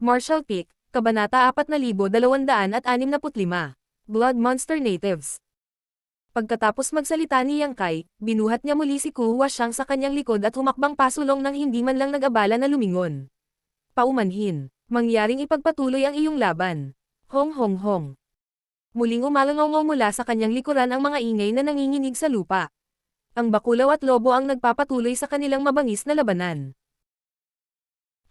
Marshall Peak, Kabanata 4265. Blood Monster Natives. Pagkatapos magsalita ni Yang Kai, binuhat niya muli si Kuwa Shang sa kanyang likod at humakbang pasulong nang hindi man lang nag-abala na lumingon. Paumanhin, mangyaring ipagpatuloy ang iyong laban. Hong hong hong. Muling umalangaw mula sa kanyang likuran ang mga ingay na nanginginig sa lupa. Ang bakulaw at lobo ang nagpapatuloy sa kanilang mabangis na labanan.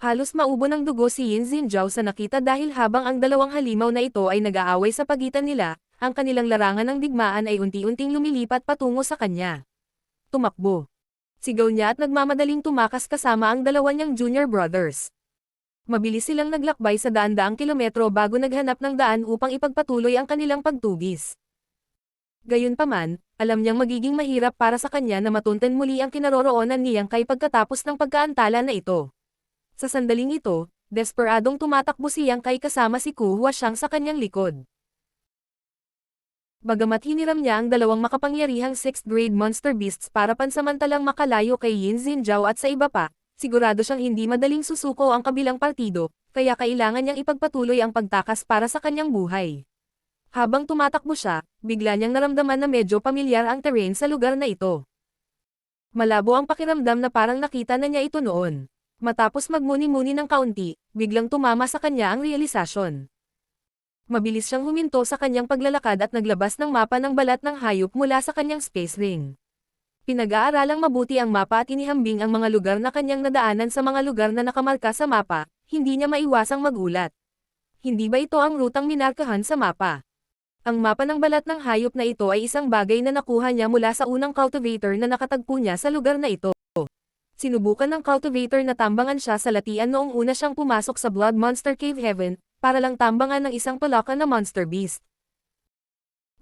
Halos maubo ng dugo si Yin Xinjiao sa nakita dahil habang ang dalawang halimaw na ito ay nag-aaway sa pagitan nila, ang kanilang larangan ng digmaan ay unti-unting lumilipat patungo sa kanya. Tumakbo. Sigaw niya at nagmamadaling tumakas kasama ang dalawa niyang junior brothers. Mabilis silang naglakbay sa daan-daang kilometro bago naghanap ng daan upang ipagpatuloy ang kanilang pagtugis. Gayunpaman, alam niyang magiging mahirap para sa kanya na matunten muli ang kinaroroonan niyang kay pagkatapos ng pagkaantala na ito. Sa sandaling ito, desperadong tumatakbo si Yang Kai kasama si Ku Huashang sa kanyang likod. Bagamat hiniram niya ang dalawang makapangyarihang 6th grade monster beasts para pansamantalang makalayo kay Yin Xinjiao at sa iba pa, sigurado siyang hindi madaling susuko ang kabilang partido, kaya kailangan niyang ipagpatuloy ang pagtakas para sa kanyang buhay. Habang tumatakbo siya, bigla niyang naramdaman na medyo pamilyar ang terrain sa lugar na ito. Malabo ang pakiramdam na parang nakita na niya ito noon. Matapos magmuni-muni ng kaunti, biglang tumama sa kanya ang realisasyon. Mabilis siyang huminto sa kanyang paglalakad at naglabas ng mapa ng balat ng hayop mula sa kanyang space ring. Pinag-aaralang mabuti ang mapa at inihambing ang mga lugar na kanyang nadaanan sa mga lugar na nakamarka sa mapa, hindi niya maiwasang magulat. Hindi ba ito ang rutang minarkahan sa mapa? Ang mapa ng balat ng hayop na ito ay isang bagay na nakuha niya mula sa unang cultivator na nakatagpo niya sa lugar na ito. Sinubukan ng cultivator na tambangan siya sa latian noong una siyang pumasok sa Blood Monster Cave Heaven, para lang tambangan ng isang palaka na monster beast.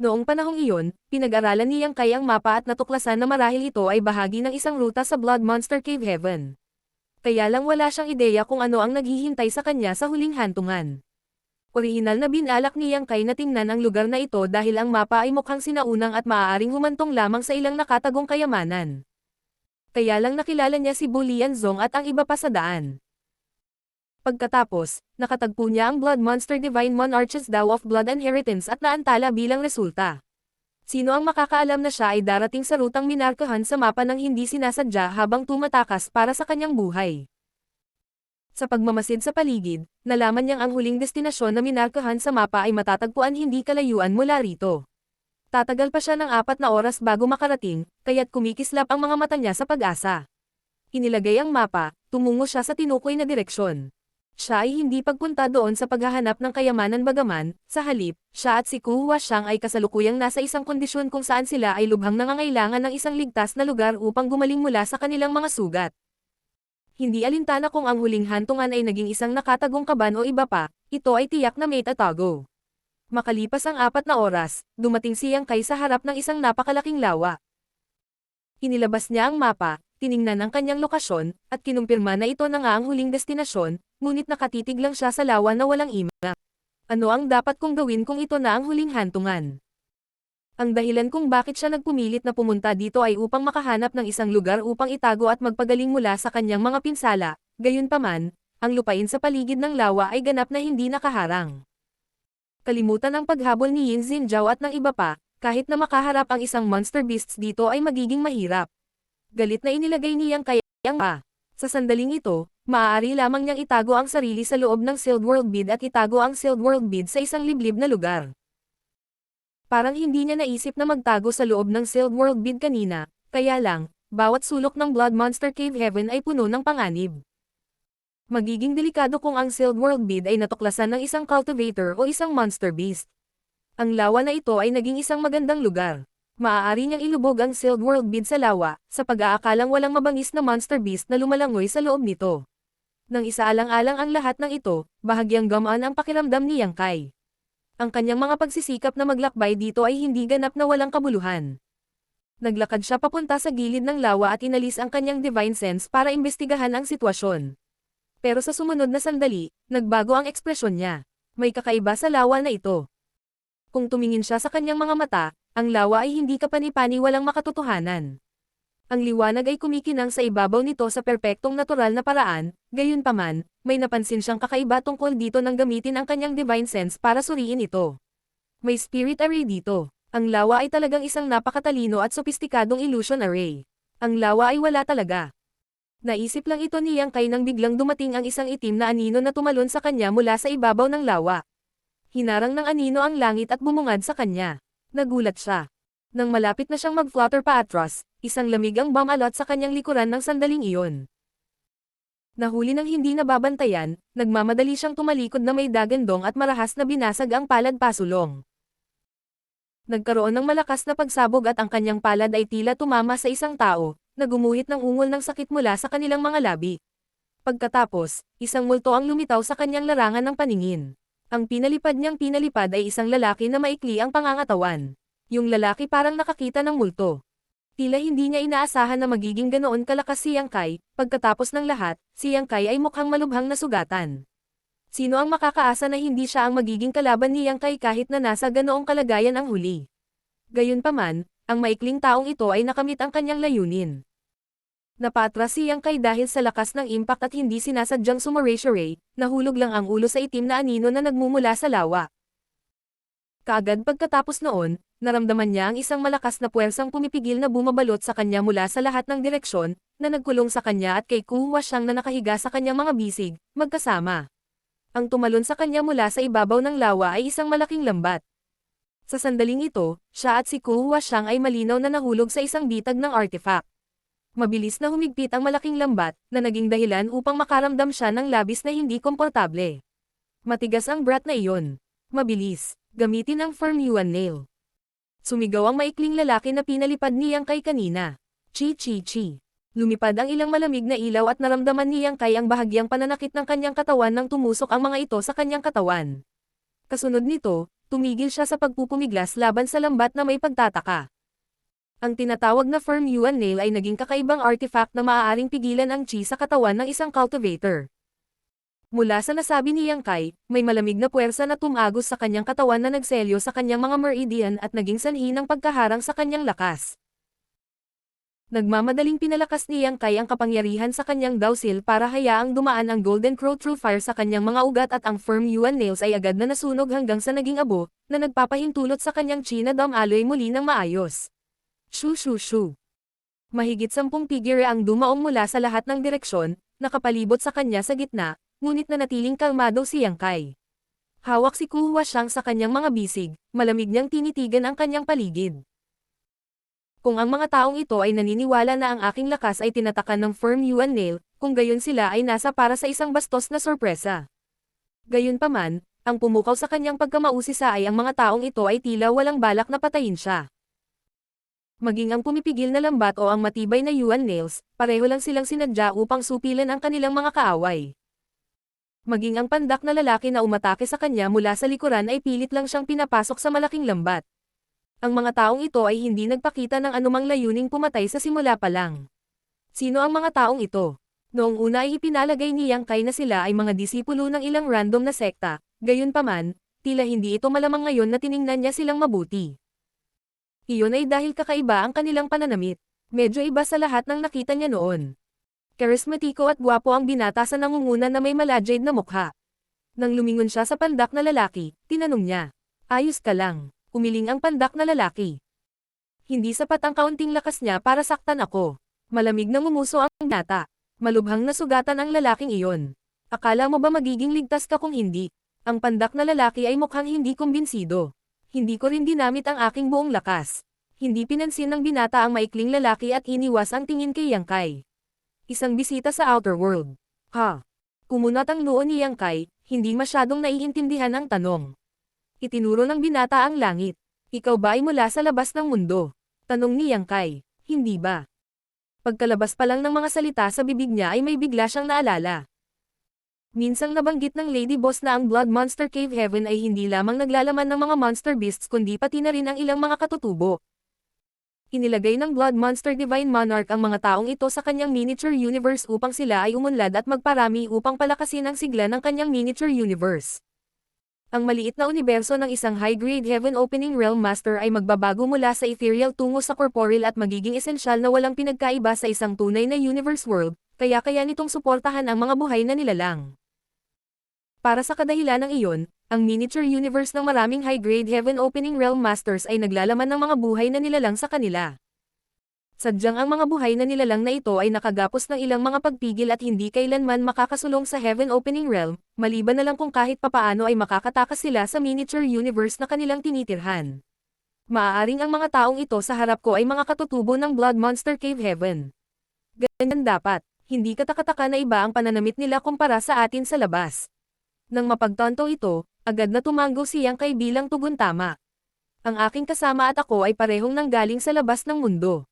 Noong panahong iyon, pinag-aralan niyang Kai ang mapa at natuklasan na marahil ito ay bahagi ng isang ruta sa Blood Monster Cave Heaven. Kaya lang wala siyang ideya kung ano ang naghihintay sa kanya sa huling hantungan. Orihinal na binalak niyang Kai na tingnan ang lugar na ito dahil ang mapa ay mukhang sinaunang at maaaring humantong lamang sa ilang nakatagong kayamanan. Kaya lang nakilala niya si Bu Lianzong at ang iba pa sa daan. Pagkatapos, nakatagpo niya ang Blood Monster Divine Monarch's Vow of Blood Inheritance at naantala bilang resulta. Sino ang makakaalam na siya ay darating sa rutang minarkahan sa mapa ng hindi sinasadya habang tumatakas para sa kanyang buhay. Sa pagmamasid sa paligid, nalaman niyang ang huling destinasyon na minarkahan sa mapa ay matatagpuan hindi kalayuan mula rito. Tatagal pa siya ng 4 na oras bago makarating, kaya't kumikislap ang mga mata niya sa pag-asa. Inilagay ang mapa, tumungo siya sa tinukoy na direksyon. Siya ay hindi pagpunta doon sa paghahanap ng kayamanan bagaman, sa halip, siya at si Ku Huashang ay kasalukuyang nasa isang kondisyon kung saan sila ay lubhang nangangailangan ng isang ligtas na lugar upang gumaling mula sa kanilang mga sugat. Hindi alintana kung ang huling hantungan ay naging isang nakatagong kaban o iba pa, ito ay tiyak na may tatago. Makalipas ang 4 na oras, dumating si Yang Kai sa harap ng isang napakalaking lawa. Inilabas niya ang mapa, tiningnan ang kanyang lokasyon, at kinumpirma na ito na nga ang huling destinasyon, ngunit nakatitig lang siya sa lawa na walang ima. Ano ang dapat kong gawin kung ito na ang huling hantungan? Ang dahilan kung bakit siya nagpumilit na pumunta dito ay upang makahanap ng isang lugar upang itago at magpagaling mula sa kanyang mga pinsala, gayunpaman, ang lupain sa paligid ng lawa ay ganap na hindi nakaharang. Kalimutan ang paghabol ni Yin Xinjiao at ng iba pa, kahit na makaharap ang isang monster beasts dito ay magiging mahirap. Galit na inilagay niyang Kai ang pa. Sa sandaling ito, maaari lamang niyang itago ang sarili sa loob ng Sealed World Bead at itago ang Sealed World Bead sa isang liblib na lugar. Parang hindi niya naisip na magtago sa loob ng Sealed World Bead kanina, kaya lang, bawat sulok ng Blood Monster Cave Heaven ay puno ng panganib. Magiging delikado kung ang Sealed World Bead ay natuklasan ng isang cultivator o isang monster beast. Ang lawa na ito ay naging isang magandang lugar. Maaari niyang ilubog ang Sealed World Bead sa lawa, sa pag-aakalang walang mabangis na monster beast na lumalangoy sa loob nito. Nang isaalang-alang ang lahat ng ito, bahagyang gamaan ang pakiramdam ni Yang Kai. Ang kanyang mga pagsisikap na maglakbay dito ay hindi ganap na walang kabuluhan. Naglakad siya papunta sa gilid ng lawa at inalis ang kanyang divine sense para imbestigahan ang sitwasyon. Pero sa sumunod na sandali, nagbago ang ekspresyon niya. May kakaiba sa lawa na ito. Kung tumingin siya sa kanyang mga mata, ang lawa ay hindi kapani-pani walang makatotohanan. Ang liwanag ay kumikinang sa ibabaw nito sa perpektong natural na paraan, gayunpaman, may napansin siyang kakaiba tungkol dito nang gamitin ang kanyang divine sense para suriin ito. May spirit array dito. Ang lawa ay talagang isang napakatalino at sopistikadong illusion array. Ang lawa ay wala talaga. Naisip lang ito ni Yang Kai nang biglang dumating ang isang itim na anino na tumalon sa kanya mula sa ibabaw ng lawa. Hinarang ng anino ang langit at bumungad sa kanya. Nagulat siya. Nang malapit na siyang mag-flutter paatras, isang lamig ang bumalot sa kanyang likuran ng sandaling iyon. Nahuli ng hindi nababantayan, nagmamadali siyang tumalikod na may dagandong at marahas na binasag ang palad pasulong. Nagkaroon ng malakas na pagsabog at ang kanyang palad ay tila tumama sa isang tao, na gumuhit ng ungol ng sakit mula sa kanilang mga labi. Pagkatapos, isang multo ang lumitaw sa kanyang larangan ng paningin. Ang pinalipad niyang pinalipad ay isang lalaki na maikli ang pangangatawan. Yung lalaki parang nakakita ng multo. Tila hindi niya inaasahan na magiging ganoon kalakas si Yang Kai. Pagkatapos ng lahat, si Yang Kai ay mukhang malubhang na sugatan. Sino ang makakaasa na hindi siya ang magiging kalaban ni Yang Kai kahit na nasa ganoong kalagayan ang huli? Gayunpaman, ang maikling taong ito ay nakamit ang kanyang layunin. Napatras si Yang Kai dahil sa lakas ng impact at hindi sinasadyang sumaray-sharay, nahulog lang ang ulo sa itim na anino na nagmumula sa lawa. Kaagad pagkatapos noon, naramdaman niya ang isang malakas na puwersang pumipigil na bumabalot sa kanya mula sa lahat ng direksyon, na nagkulong sa kanya at kay Kuwa siyang na nakahiga sa kanyang mga bisig, magkasama. Ang tumalon sa kanya mula sa ibabaw ng lawa ay isang malaking lambat. Sa sandaling ito, siya at si Kuwa siyang ay malinaw na nahulog sa isang bitag ng artifact. Mabilis na humigpit ang malaking lambat, na naging dahilan upang makaramdam siya ng labis na hindi komportable. Matigas ang brat na iyon. Mabilis. Gamitin ang firm yuan nail. Sumigaw ang maikling lalaki na pinalipad ni Yang Kai kanina. Chi. Lumipad ang ilang malamig na ilaw at naramdaman ni Yang Kai ang bahagyang pananakit ng kanyang katawan nang tumusok ang mga ito sa kanyang katawan. Kasunod nito, tumigil siya sa pagpupumiglas laban sa lambat na may pagtataka. Ang tinatawag na firm yuan nail ay naging kakaibang artifact na maaaring pigilan ang chi sa katawan ng isang cultivator. Mula sa nasabi ni Yang Kai, may malamig na puwersa na tumagos sa kanyang katawan na nagselyo sa kanyang mga meridian at naging sanhi ng pagkaharang sa kanyang lakas. Nagmamadaling pinalakas ni Yang Kai ang kapangyarihan sa kanyang dowsil para hayaang dumaan ang Golden Crow True Fire sa kanyang mga ugat at ang firm yuan nails ay agad na nasunog hanggang sa naging abo, na nagpapahintulot sa kanyang chi na damaloy muli ng maayos. Shoo. Mahigit 10 figure ang dumaong mula sa lahat ng direksyon, nakapalibot sa kanya sa gitna, ngunit nanatiling kalmado si Yang Kai. Hawak si Kuwa siyang sa kanyang mga bisig, malamig niyang tinitigan ang kanyang paligid. Kung ang mga taong ito ay naniniwala na ang aking lakas ay tinatakan ng firm yuan nail, kung gayon sila ay nasa para sa isang bastos na sorpresa. Gayunpaman, ang pumukaw sa kanyang pagkamausisa ay ang mga taong ito ay tila walang balak na patayin siya. Maging ang pumipigil na lambat o ang matibay na yuan nails, pareho lang silang sinadya upang supilan ang kanilang mga kaaway. Maging ang pandak na lalaki na umatake sa kanya mula sa likuran ay pilit lang siyang pinapasok sa malaking lambat. Ang mga taong ito ay hindi nagpakita ng anumang layuning pumatay sa simula pa lang. Sino ang mga taong ito? Noong una ay ipinalagay ni Yang Kai na sila ay mga disipulo ng ilang random na sekta, gayunpaman, tila hindi ito malamang ngayon na tiningnan niya silang mabuti. Iyon ay dahil kakaiba ang kanilang pananamit. Medyo iba sa lahat ng nakita niya noon. Karismatiko at gwapo ang binata sa nangunguna na may malajade na mukha. Nang lumingon siya sa pandak na lalaki, tinanong niya, "Ayos ka lang?" Umiling ang pandak na lalaki. Hindi sapat ang kaunting lakas niya para saktan ako. Malamig na ngumuso ang binata. Malubhang nasugatan ang lalaking iyon. Akala mo ba magiging ligtas ka kung hindi? Ang pandak na lalaki ay mukhang hindi kumbinsido. Hindi ko rin dinamit ang aking buong lakas. Hindi pinansin ng binata ang maikling lalaki at iniwas ang tingin kay Yang Kai. Isang bisita sa outer world. Ha? Kumunat ang noo ni Yang Kai, hindi masyadong naiintindihan ang tanong. Itinuro ng binata ang langit. Ikaw ba ay mula sa labas ng mundo? Tanong ni Yang Kai. Hindi ba? Pagkalabas pa lang ng mga salita sa bibig niya ay may bigla siyang naalala. Minsang nabanggit ng Lady Boss na ang Blood Monster Cave Heaven ay hindi lamang naglalaman ng mga monster beasts kundi pati na rin ang ilang mga katutubo. Inilagay ng Blood Monster Divine Monarch ang mga taong ito sa kanyang miniature universe upang sila ay umunlad at magparami upang palakasin ang sigla ng kanyang miniature universe. Ang maliit na universo ng isang high-grade Heaven Opening Realm Master ay magbabago mula sa ethereal tungo sa corporeal at magiging esensyal na walang pinagkaiba sa isang tunay na universe world, kaya nitong suportahan ang mga buhay na nilalang. Para sa kadahilanang iyon, ang miniature universe ng maraming high-grade Heaven Opening Realm Masters ay naglalaman ng mga buhay na nilalang sa kanila. Sadyang ang mga buhay na nilalang na ito ay nakagapos ng ilang mga pagpigil at hindi kailanman makakasulong sa Heaven Opening Realm, maliban na lang kung kahit papaano ay makakatakas sila sa miniature universe na kanilang tinitirhan. Maaaring ang mga taong ito sa harap ko ay mga katutubo ng Blood Monster Cave Heaven. Ganyan dapat, hindi katakataka na iba ang pananamit nila kumpara sa atin sa labas. Nang mapagtanto ito, agad na tumango si Yang Kai bilang tugon tama. Ang aking kasama at ako ay parehong nanggaling sa labas ng mundo.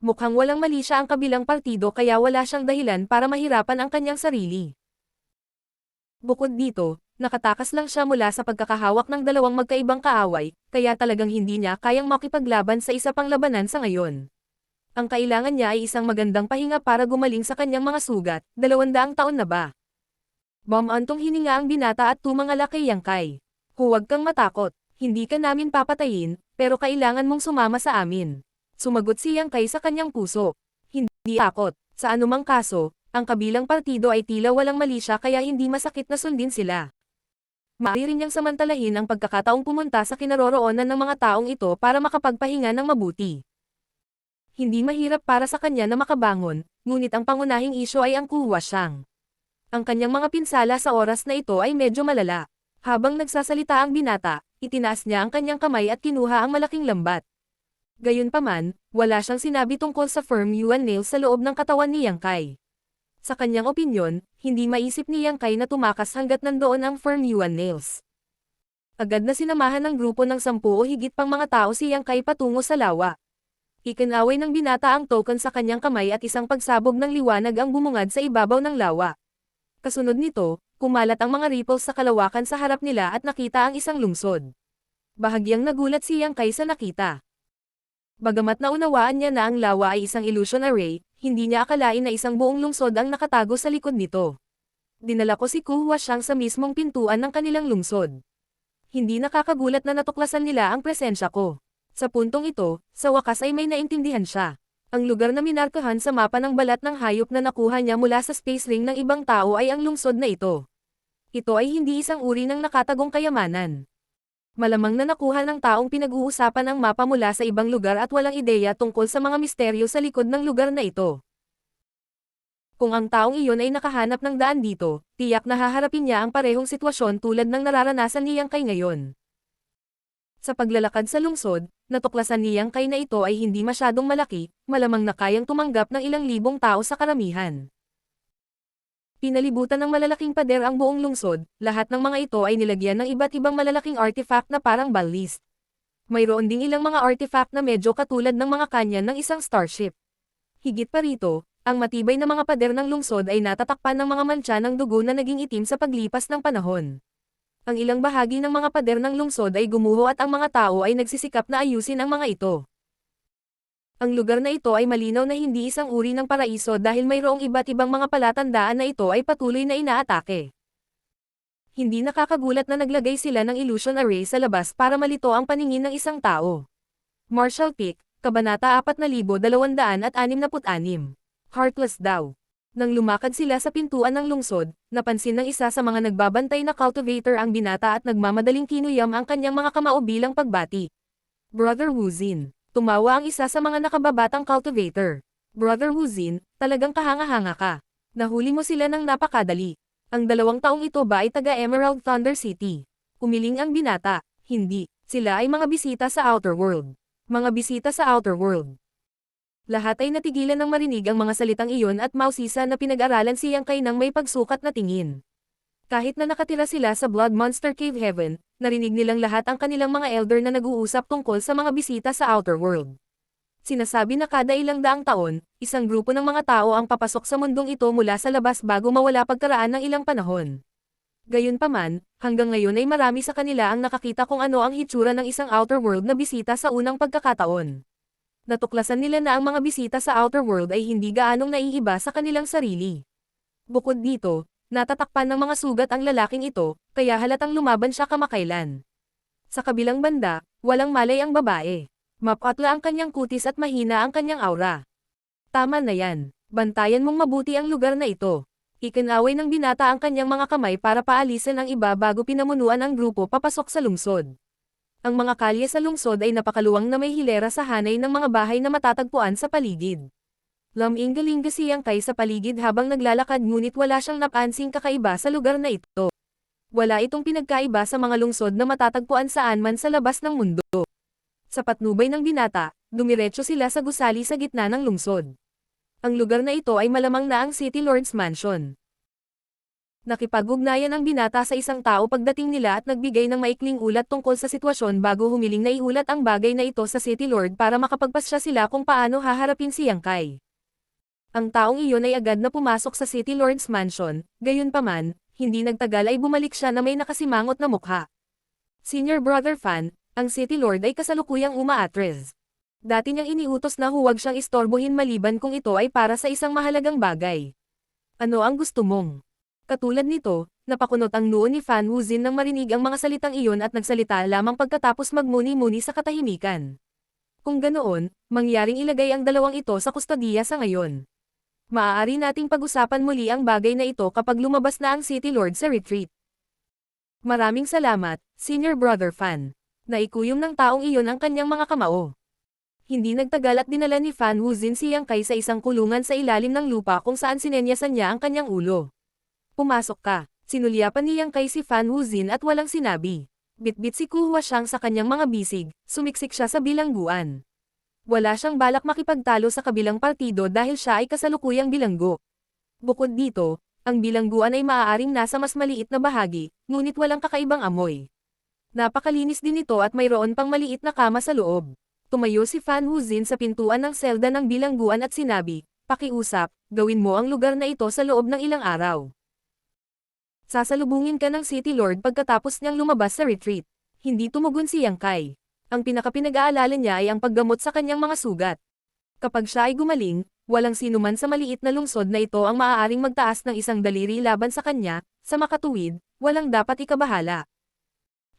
Mukhang walang mali siya ang kabilang partido kaya wala siyang dahilan para mahirapan ang kanyang sarili. Bukod dito, nakatakas lang siya mula sa pagkakahawak ng dalawang magkaibang kaaway, kaya talagang hindi niya kayang makipaglaban sa isa pang labanan sa ngayon. Ang kailangan niya ay isang magandang pahinga para gumaling sa kanyang mga sugat, 200 taon na ba? Bumantong hininga ang binata at tumangala kay Yang Kai. Huwag kang matakot, hindi ka namin papatayin, pero kailangan mong sumama sa amin. Sumagot si Yang Kai sa kanyang puso. Hindi takot. Sa anumang kaso, ang kabilang partido ay tila walang mali siya kaya hindi masakit na sundin sila. Maaari rin niyang samantalahin ang pagkakataong pumunta sa kinaroroonan ng mga taong ito para makapagpahinga ng mabuti. Hindi mahirap para sa kanya na makabangon, ngunit ang pangunahing isyo ay ang kuhuwasyang. Ang kanyang mga pinsala sa oras na ito ay medyo malala. Habang nagsasalita ang binata, itinaas niya ang kanyang kamay at kinuha ang malaking lambat. Gayunpaman, wala siyang sinabi tungkol sa firm Yuan nails sa loob ng katawan ni Yang Kai. Sa kanyang opinyon, hindi maisip ni Yang Kai na tumakas hanggat nandoon ang firm Yuan nails. Agad na sinamahan ng grupo ng 10 o higit pang mga tao si Yang Kai patungo sa lawa. Ikinaway ng binata ang token sa kanyang kamay at isang pagsabog ng liwanag ang bumungad sa ibabaw ng lawa. Kasunod nito, kumalat ang mga ripples sa kalawakan sa harap nila at nakita ang isang lungsod. Bahagyang nagulat si Yang Kai sa nakita. Bagamat naunawaan niya na ang lawa ay isang illusion array, hindi niya akalain na isang buong lungsod ang nakatago sa likod nito. Dinala ko si Ku Huaxiang sa mismong pintuan ng kanilang lungsod. Hindi nakakagulat na natuklasan nila ang presensya ko. Sa puntong ito, sa wakas ay may naintindihan siya. Ang lugar na minarkahan sa mapa ng balat ng hayop na nakuha niya mula sa space ring ng ibang tao ay ang lungsod na ito. Ito ay hindi isang uri ng nakatagong kayamanan. Malamang na nakuha ng taong pinag-uusapan ang mapa mula sa ibang lugar at walang ideya tungkol sa mga misteryo sa likod ng lugar na ito. Kung ang taong iyon ay nakahanap ng daan dito, tiyak na haharapin niya ang parehong sitwasyon tulad ng nararanasan ni Yang Kai ngayon. Sa paglalakad sa lungsod, natuklasan ni Yang Kai na ito ay hindi masyadong malaki, malamang na kayang tumanggap ng ilang libong tao sa karamihan. Pinalibutan ng malalaking pader ang buong lungsod, lahat ng mga ito ay nilagyan ng iba't ibang malalaking artifact na parang ballist. Mayroon ding ilang mga artifact na medyo katulad ng mga kanyan ng isang starship. Higit pa rito, ang matibay na mga pader ng lungsod ay natatakpan ng mga mantsa ng dugo na naging itim sa paglipas ng panahon. Ang ilang bahagi ng mga pader ng lungsod ay gumuho at ang mga tao ay nagsisikap na ayusin ang mga ito. Ang lugar na ito ay malinaw na hindi isang uri ng paraiso dahil mayroong iba't ibang mga palatandaan na ito ay patuloy na inaatake. Hindi nakakagulat na naglagay sila ng illusion array sa labas para malito ang paningin ng isang tao. Marshall Peak, Kabanata 4266. Heartless daw. Nang lumakad sila sa pintuan ng lungsod, napansin ng isa sa mga nagbabantay na cultivator ang binata at nagmamadaling kinuyam ang kanyang mga kamao bilang pagbati. Brother Wu Xin. Tumawa ang isa sa mga nakababatang cultivator. Brother Wu Xin, talagang kahanga-hanga ka. Nahuli mo sila ng napakadali. Ang 2 taong ito ba ay taga Emerald Thunder City? Umiling ang binata. Hindi. Sila ay mga bisita sa Outer World. Mga bisita sa Outer World. Lahat ay natigilan ng marinig ang mga salitang iyon at mausisa na pinag-aralan si Yang Kai ng may pagsukat na tingin. Kahit na nakatira sila sa Blood Monster Cave Heaven, narinig nilang lahat ang kanilang mga elder na nag-uusap tungkol sa mga bisita sa Outer World. Sinasabi na kada ilang daang taon, isang grupo ng mga tao ang papasok sa mundong ito mula sa labas bago mawala pagkaraan ng ilang panahon. Gayunpaman, hanggang ngayon ay marami sa kanila ang nakakita kung ano ang hitsura ng isang Outer World na bisita sa unang pagkakataon. Natuklasan nila na ang mga bisita sa Outer World ay hindi gaanong naiiba sa kanilang sarili. Bukod dito, Natatakpan ng mga sugat ang lalaking ito, kaya halatang lumaban siya kamakailan. Sa kabilang banda, walang malay ang babae. Mapatla ang kanyang kutis at mahina ang kanyang aura. Tama na yan. Bantayan mong mabuti ang lugar na ito. Ikinaway ng binata ang kanyang mga kamay para paalisin ang iba bago pinamunuan ang grupo papasok sa lungsod. Ang mga kalye sa lungsod ay napakaluwang na may hilera sa hanay ng mga bahay na matatagpuan sa paligid. Laming-galing si Yang Kai sa paligid habang naglalakad ngunit wala siyang napansing kakaiba sa lugar na ito. Wala itong pinagkaiba sa mga lungsod na matatagpuan saan man sa labas ng mundo. Sa patnubay ng binata, dumiretso sila sa gusali sa gitna ng lungsod. Ang lugar na ito ay malamang na ang City Lord's Mansion. Nakipag-ugnayan ang binata sa isang tao pagdating nila at nagbigay ng maikling ulat tungkol sa sitwasyon bago humiling na iulat ang bagay na ito sa City Lord para makapagpasya sila kung paano haharapin si Yang Kai. Ang taong iyon ay agad na pumasok sa City Lord's Mansion, gayunpaman, hindi nagtagal ay bumalik siya na may nakasimangot na mukha. Senior Brother Fan, ang City Lord ay kasalukuyang umaatres. Dati niyang iniutos na huwag siyang istorbohin maliban kung ito ay para sa isang mahalagang bagay. Ano ang gusto mong? Katulad nito, napakunot ang noo ni Fan Wuzin nang marinig ang mga salitang iyon at nagsalita lamang pagkatapos magmuni-muni sa katahimikan. Kung ganoon, mangyaring ilagay ang dalawang ito sa kustodiya sa ngayon. Maaari nating pag-usapan muli ang bagay na ito kapag lumabas na ang City Lord sa retreat. Maraming salamat, Senior Brother Fan. Naikuyom ng taong iyon ang kanyang mga kamao. Hindi nagtagal at dinala ni Fan Wuzin si Yang Kai sa isang kulungan sa ilalim ng lupa kung saan sinenyasan niya ang kanyang ulo. Pumasok ka. Sinulyapan ni Yang Kai si Fan Wuzin at walang sinabi. Bitbit si Ku Huashang sa kanyang mga bisig, sumiksik siya sa bilangguan. Wala siyang balak makipagtalo sa kabilang partido dahil siya ay kasalukuyang bilanggo. Bukod dito, ang bilangguan ay maaaring nasa mas maliit na bahagi, ngunit walang kakaibang amoy. Napakalinis din ito at mayroon pang maliit na kama sa loob. Tumayo si Fan Wuzin sa pintuan ng selda ng bilangguan at sinabi, "Pakiusap, gawin mo ang lugar na ito sa loob ng ilang araw." Sasalubungin ka ng City Lord pagkatapos niyang lumabas sa retreat. Hindi tumugon si Yang Kai. Ang pinakapinag-aalala niya ay ang paggamot sa kanyang mga sugat. Kapag siya ay gumaling, walang sinuman sa maliit na lungsod na ito ang maaaring magtaas ng isang daliri laban sa kanya, sa makatuwid, walang dapat ikabahala.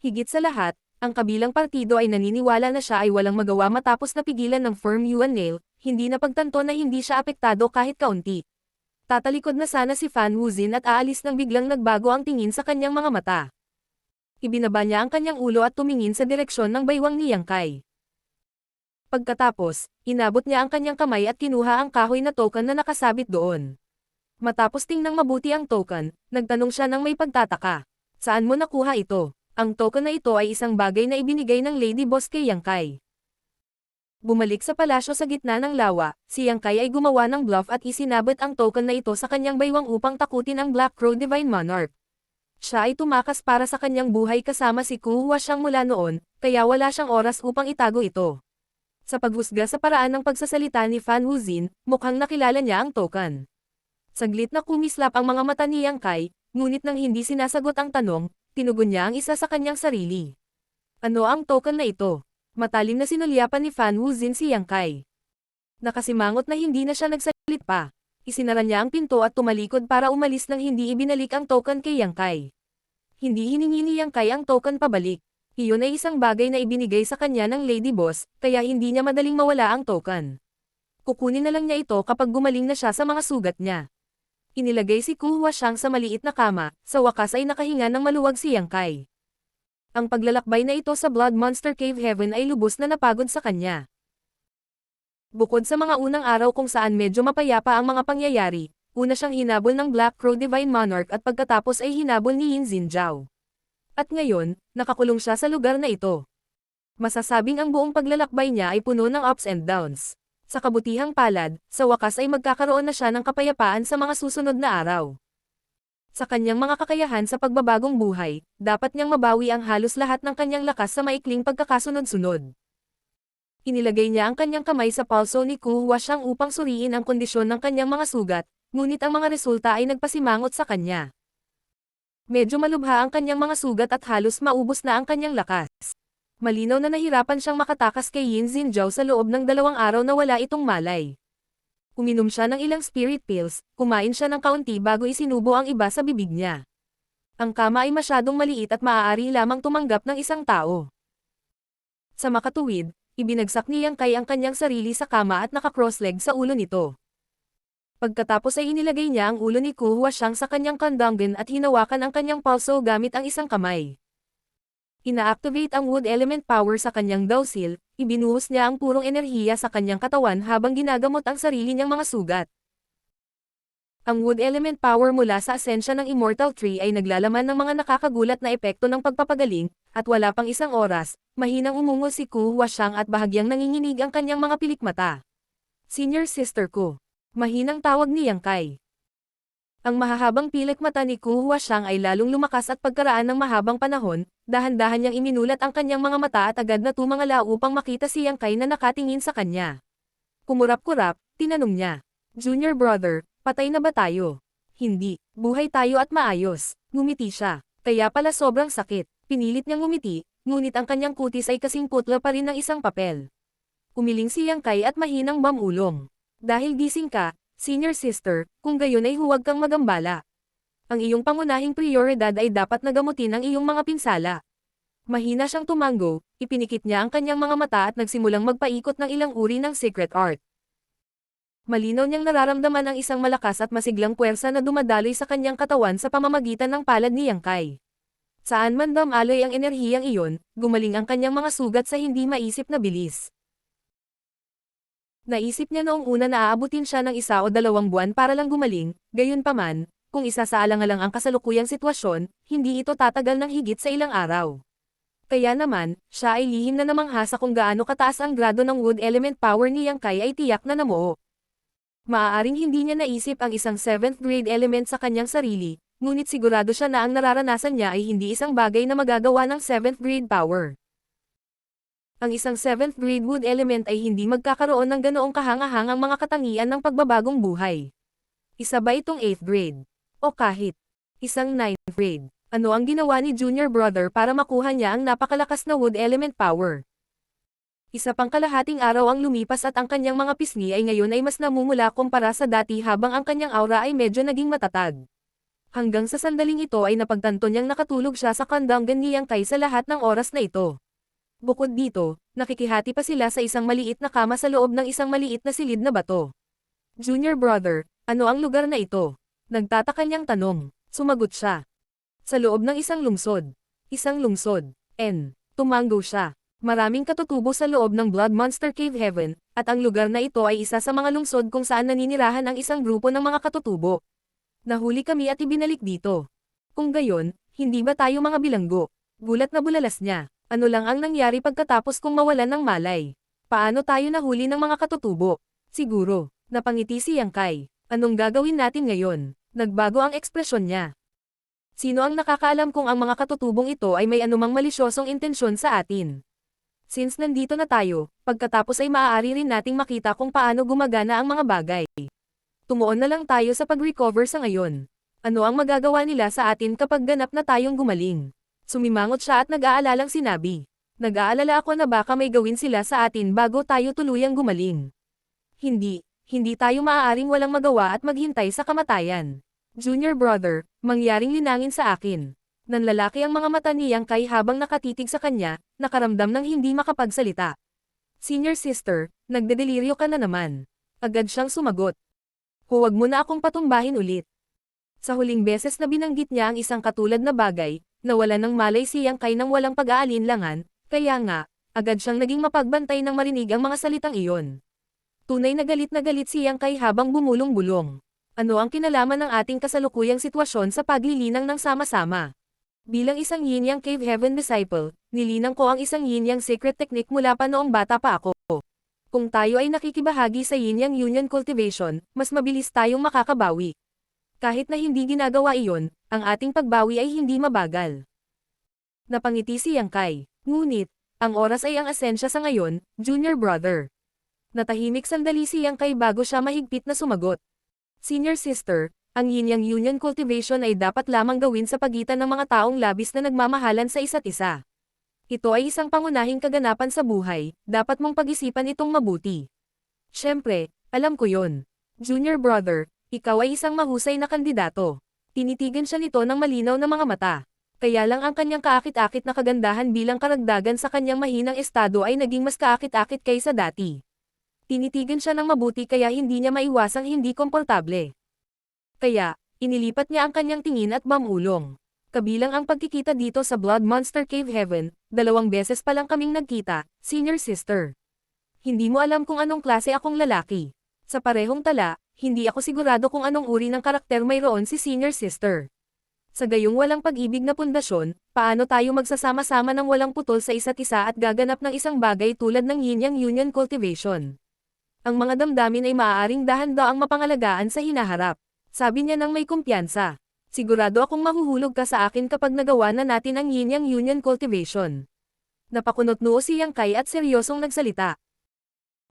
Higit sa lahat, ang kabilang partido ay naniniwala na siya ay walang magawa matapos na pigilan ng firm Yuan Nail, hindi napagtanto na hindi siya apektado kahit kaunti. Tatalikod na sana si Fan Wuzin at aalis nang biglang nagbago ang tingin sa kanyang mga mata. Ibinaba niya ang kanyang ulo at tumingin sa direksyon ng baywang ni Yang Kai. Pagkatapos, inabot niya ang kanyang kamay at kinuha ang kahoy na token na nakasabit doon. Matapos tingnang mabuti ang token, nagtanong siya ng may pagtataka. Saan mo nakuha ito? Ang token na ito ay isang bagay na ibinigay ng Lady Boss kay Yang Kai. Bumalik sa palasyo sa gitna ng lawa, si Yang Kai ay gumawa ng bluff at isinabot ang token na ito sa kanyang baywang upang takutin ang Black Crow Divine Monarch. Siya ay tumakas para sa kanyang buhay kasama si Ku Huashang mula noon, kaya wala siyang oras upang itago ito. Sa paghusga sa paraan ng pagsasalita ni Fan Wuzin, mukhang nakilala niya ang token. Saglit na kumislap ang mga mata ni Yang Kai, ngunit nang hindi sinasagot ang tanong, tinugon niya ang isa sa kanyang sarili. Ano ang token na ito? Matalim na sinulyapan ni Fan Wuzin si Yang Kai. Nakasimangot na hindi na siya nagsalit pa. Isinara niya ang pinto at tumalikod para umalis nang hindi ibinalik ang token kay Yang Kai. Hindi hiningi ni Yang Kai ang token pabalik. Iyon ay isang bagay na ibinigay sa kanya ng Lady Boss, kaya hindi niya madaling mawala ang token. Kukunin na lang niya ito kapag gumaling na siya sa mga sugat niya. Inilagay si Ku Huashang sa maliit na kama, sa wakas ay nakahinga ng maluwag si Yang Kai. Ang paglalakbay na ito sa Blood Monster Cave Heaven ay lubos na napagod sa kanya. Bukod sa mga unang araw kung saan medyo mapayapa ang mga pangyayari, una siyang hinabol ng Black Crow Divine Monarch at pagkatapos ay hinabol ni Yin Xinjiao. At ngayon, nakakulong siya sa lugar na ito. Masasabing ang buong paglalakbay niya ay puno ng ups and downs. Sa kabutihang palad, sa wakas ay magkakaroon na siya ng kapayapaan sa mga susunod na araw. Sa kanyang mga kakayahan sa pagbabagong buhay, dapat niyang mabawi ang halos lahat ng kanyang lakas sa maikling pagkakasunod-sunod. Inilagay niya ang kanyang kamay sa palso ni Ku Huashang upang suriin ang kondisyon ng kanyang mga sugat, ngunit ang mga resulta ay nagpasimangot sa kanya. Medyo malubha ang kanyang mga sugat at halos maubos na ang kanyang lakas. Malinaw na nahirapan siyang makatakas kay Yin Xinjiao sa loob ng 2 araw na wala itong malay. Uminom siya ng ilang spirit pills, kumain siya ng kaunti bago isinubo ang iba sa bibig niya. Ang kama ay masyadong maliit at maaari lamang tumanggap ng isang tao. Sa makatuwid, ibinagsak ni Yang Kai ang kanyang sarili sa kama at naka-cross-leg sa ulo nito. Pagkatapos ay inilagay niya ang ulo ni Ku Huashang sa kanyang kandanggan at hinawakan ang kanyang pulso gamit ang isang kamay. Ina-activate ang wood element power sa kanyang dowsil, ibinuhos niya ang purong enerhiya sa kanyang katawan habang ginagamot ang sarili niyang mga sugat. Ang wood element power mula sa asensya ng Immortal Tree ay naglalaman ng mga nakakagulat na epekto ng pagpapagaling, at wala pang isang oras, mahinang umungol si Ku Huashang at bahagyang nanginginig ang kanyang mga pilikmata. Senior sister ko. Mahinang tawag ni Yang Kai. Ang mahahabang pilikmata ni Ku Huashang ay lalong lumakas at pagkaraan ng mahabang panahon, dahan-dahan niyang iminulat ang kanyang mga mata at agad na tumangala upang makita si Yang Kai na nakatingin sa kanya. Kumurap-kurap, tinanong niya. Junior brother, patay na ba tayo? Hindi, buhay tayo at maayos. Ngumiti siya. Kaya pala sobrang sakit. Pinilit niyang ngumiti, ngunit ang kanyang kutis ay kasing putla pa rin ng isang papel. Umiling si Yang Kai at mahinang bamulong. Dahil gising ka, senior sister, kung gayon ay huwag kang magambala. Ang iyong pangunahing prioridad ay dapat nagamutin ang iyong mga pinsala. Mahina siyang tumango, ipinikit niya ang kanyang mga mata at nagsimulang magpaikot ng ilang uri ng secret art. Malinaw niyang nararamdaman ang isang malakas at masiglang puwersa na dumadaloy sa kanyang katawan sa pamamagitan ng palad ni Yang Kai. Saan man damaloy ang enerhiyang iyon, gumaling ang kanyang mga sugat sa hindi maisip na bilis. Naisip niya noong una na aabutin siya ng 1 o 2 buwan para lang gumaling, gayunpaman, kung isa sa alang-alang ang kasalukuyang sitwasyon, hindi ito tatagal ng higit sa ilang araw. Kaya naman, siya ay lihim na namanghasa kung gaano kataas ang grado ng wood element power ni Yang Kai ay tiyak na namuo. Maaaring hindi niya naisip ang isang 7th grade element sa kanyang sarili, ngunit sigurado siya na ang nararanasan niya ay hindi isang bagay na magagawa ng 7th grade power. Ang isang 7th grade wood element ay hindi magkakaroon ng ganoong kahangahangang mga katangian ng pagbabagong buhay. Isa ba itong 8th grade? O kahit isang 9th grade? Ano ang ginawa ni Junior brother para makuha niya ang napakalakas na wood element power? Isa pang kalahating araw ang lumipas at ang kanyang mga pisngi ay ngayon ay mas namumula kumpara sa dati habang ang kanyang aura ay medyo naging matatag. Hanggang sa sandaling ito ay napagtanto niyang nakatulog siya sa kandanggan ni Yang Kai sa lahat ng oras na ito. Bukod dito, nakikihati pa sila sa isang maliit na kama sa loob ng isang maliit na silid na bato. Junior brother, ano ang lugar na ito? Nagtataka niyang tanong. Sumagot siya. Sa loob ng isang lungsod. Isang lungsod. Tumango siya. Maraming katutubo sa loob ng Blood Monster Cave Heaven, at ang lugar na ito ay isa sa mga lungsod kung saan naninirahan ang isang grupo ng mga katutubo. Nahuli kami at ibinalik dito. Kung gayon, hindi ba tayo mga bilanggo? Gulat na bulalas niya. Ano lang ang nangyari pagkatapos kong mawalan ng malay? Paano tayo nahuli ng mga katutubo? Siguro, napangiti si Yang Kai. Anong gagawin natin ngayon? Nagbago ang ekspresyon niya. Sino ang nakakaalam kung ang mga katutubong ito ay may anumang malisyosong intensyon sa atin? Since nandito na tayo, pagkatapos ay maaari rin nating makita kung paano gumagana ang mga bagay. Tumuon na lang tayo sa pag-recover sa ngayon. Ano ang magagawa nila sa atin kapag ganap na tayong gumaling? Sumimangot siya at nag-aalalang sinabi. Nag-aalala ako na baka may gawin sila sa atin bago tayo tuluyang gumaling. Hindi tayo maaaring walang magawa at maghintay sa kamatayan. Junior brother, mangyaring linangin sa akin. Nanlalaki ang mga mata ni Yang Kai habang nakatitig sa kanya, nakaramdam ng hindi makapagsalita. Senior sister, nagdedeliryo ka na naman. Agad siyang sumagot. Huwag mo na akong patumbahin ulit. Sa huling beses na binanggit niya ang isang katulad na bagay, nawalan ng malay si Yang Kai nang walang pag-aalinlangan, kaya nga, agad siyang naging mapagbantay nang marinig ang mga salitang iyon. Tunay na galit si Yang Kai habang bumulong-bulong. Ano ang kinalaman ng ating kasalukuyang sitwasyon sa paglilinang ng sama-sama? Bilang isang Yin-Yang Cave Heaven disciple, nilinang ko ang isang Yin-Yang secret technique mula pa noong bata pa ako. Kung tayo ay nakikibahagi sa Yin-Yang Union Cultivation, mas mabilis tayong makakabawi. Kahit na hindi ginagawa iyon, ang ating pagbawi ay hindi mabagal. Napangiti si Yang Kai. Ngunit, ang oras ay ang asensya sa ngayon, junior brother. Natahimik sandali si Yang Kai bago siya mahigpit na sumagot. Senior sister, ang Yin-Yang Union Cultivation ay dapat lamang gawin sa pagitan ng mga taong labis na nagmamahalan sa isa't isa. Ito ay isang pangunahing kaganapan sa buhay, dapat mong pag-isipan itong mabuti. Siyempre, alam ko yon. Junior brother, ikaw ay isang mahusay na kandidato. Tinitigan siya nito ng malinaw na mga mata. Kaya lang ang kanyang kaakit-akit na kagandahan bilang karagdagan sa kanyang mahinang estado ay naging mas kaakit-akit kaysa dati. Tinitigan siya ng mabuti kaya hindi niya maiwasang hindi komportable. Kaya, inilipat niya ang kanyang tingin at mamulong. Kabilang ang pagkikita dito sa Blood Monster Cave Heaven, 2 beses pa lang kaming nagkita, senior sister. Hindi mo alam kung anong klase akong lalaki. Sa parehong tala, hindi ako sigurado kung anong uri ng karakter mayroon si senior sister. Sa gayong walang pag-ibig na pundasyon, paano tayo magsasama-sama ng walang putol sa isa't isa at gaganap ng isang bagay tulad ng yin-yang union cultivation? Ang mga damdamin ay maaaring dahan-daang mapangalagaan sa hinaharap. Sabi niya nang may kumpiyansa. Sigurado akong mahuhulog ka sa akin kapag nagawa na natin ang yin-yang union cultivation. Napakunot noo si Yang Kai at seryosong nagsalita.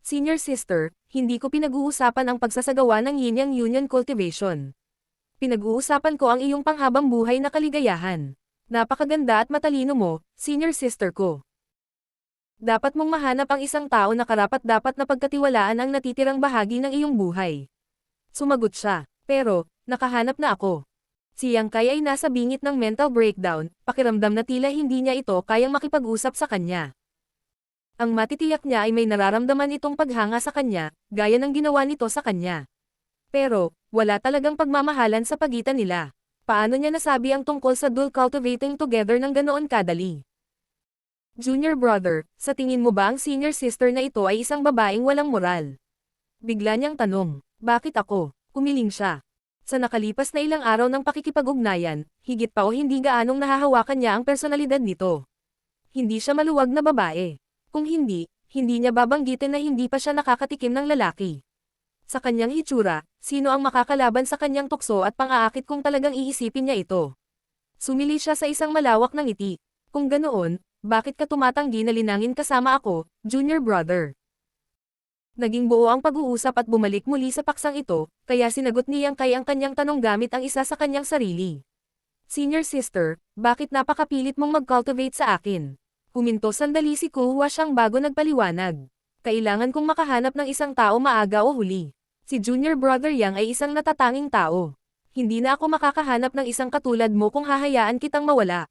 Senior sister, hindi ko pinag-uusapan ang pagsasagawa ng yin-yang union cultivation. Pinag-uusapan ko ang iyong panghabang buhay na kaligayahan. Napakaganda at matalino mo, senior sister ko. Dapat mong mahanap ang isang tao na karapat-dapat na pagkatiwalaan ang natitirang bahagi ng iyong buhay. Sumagot siya, pero, nakahanap na ako. Si Yang Kai ay nasa bingit ng mental breakdown, pakiramdam na tila hindi niya ito kayang makipag-usap sa kanya. Ang matitiyak niya ay may nararamdaman itong paghanga sa kanya, gaya ng ginawa nito sa kanya. Pero, wala talagang pagmamahalan sa pagitan nila. Paano niya nasabi ang tungkol sa dual cultivating together ng ganoon kadali? Junior brother, sa tingin mo ba ang senior sister na ito ay isang babaeng walang moral? Bigla niyang tanong, bakit ako? Humiling siya. Sa nakalipas na ilang araw ng pakikipag-ugnayan, higit pa o hindi gaanong nahahawakan niya ang personalidad nito. Hindi siya maluwag na babae. Kung hindi niya babanggitin na hindi pa siya nakakatikim ng lalaki. Sa kanyang hitsura, sino ang makakalaban sa kanyang tukso at pang-aakit kung talagang iisipin niya ito? Sumili siya sa isang malawak na ngiti. Kung ganoon, bakit ka tumatanggi na linangin kasama ako, junior brother? Naging buo ang pag-uusap at bumalik muli sa paksang ito, kaya sinagot ni Yang Kai ang kanyang tanong gamit ang isa sa kanyang sarili. Senior sister, bakit napakapilit mong mag-cultivate sa akin? Huminto sandali si Kuhua siyang bago nagpaliwanag. Kailangan kong makahanap ng isang tao maaga o huli. Si junior brother Yang ay isang natatanging tao. Hindi na ako makakahanap ng isang katulad mo kung hahayaan kitang mawala.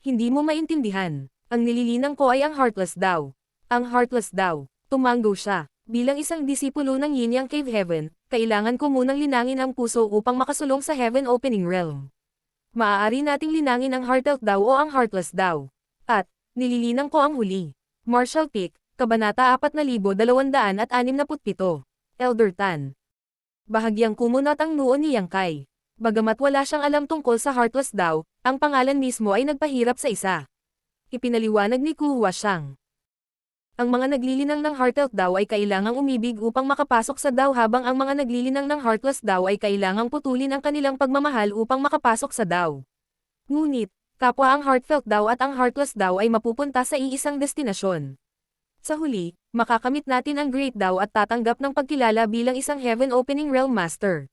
Hindi mo maintindihan. Ang nililinang ko ay ang heartless daw. Ang heartless daw. Tumanggo siya. Bilang isang disipulo ng Yin-Yang Cave Heaven, kailangan ko munang linangin ang puso upang makasulong sa Heaven Opening Realm. Maaari nating linangin ang heartless daw o ang heartless daw. At, nililinang ko ang huli. Martial Peak, Kabanata 4267, Elder Tan. Bahagyang kumunat ang noo ni Yang Kai. Bagamat wala siyang alam tungkol sa heartless daw, ang pangalan mismo ay nagpahirap sa isa. Ipinaliwanag ni Kuhua siyang. Ang mga naglilinang ng heartless daw ay kailangang umibig upang makapasok sa daw habang ang mga naglilinang ng heartless daw ay kailangang putulin ang kanilang pagmamahal upang makapasok sa daw. Ngunit, kapwa ang heartfelt daw at ang heartless daw ay mapupunta sa iisang destinasyon. Sa huli, makakamit natin ang great daw at tatanggap ng pagkilala bilang isang Heaven Opening Realm Master.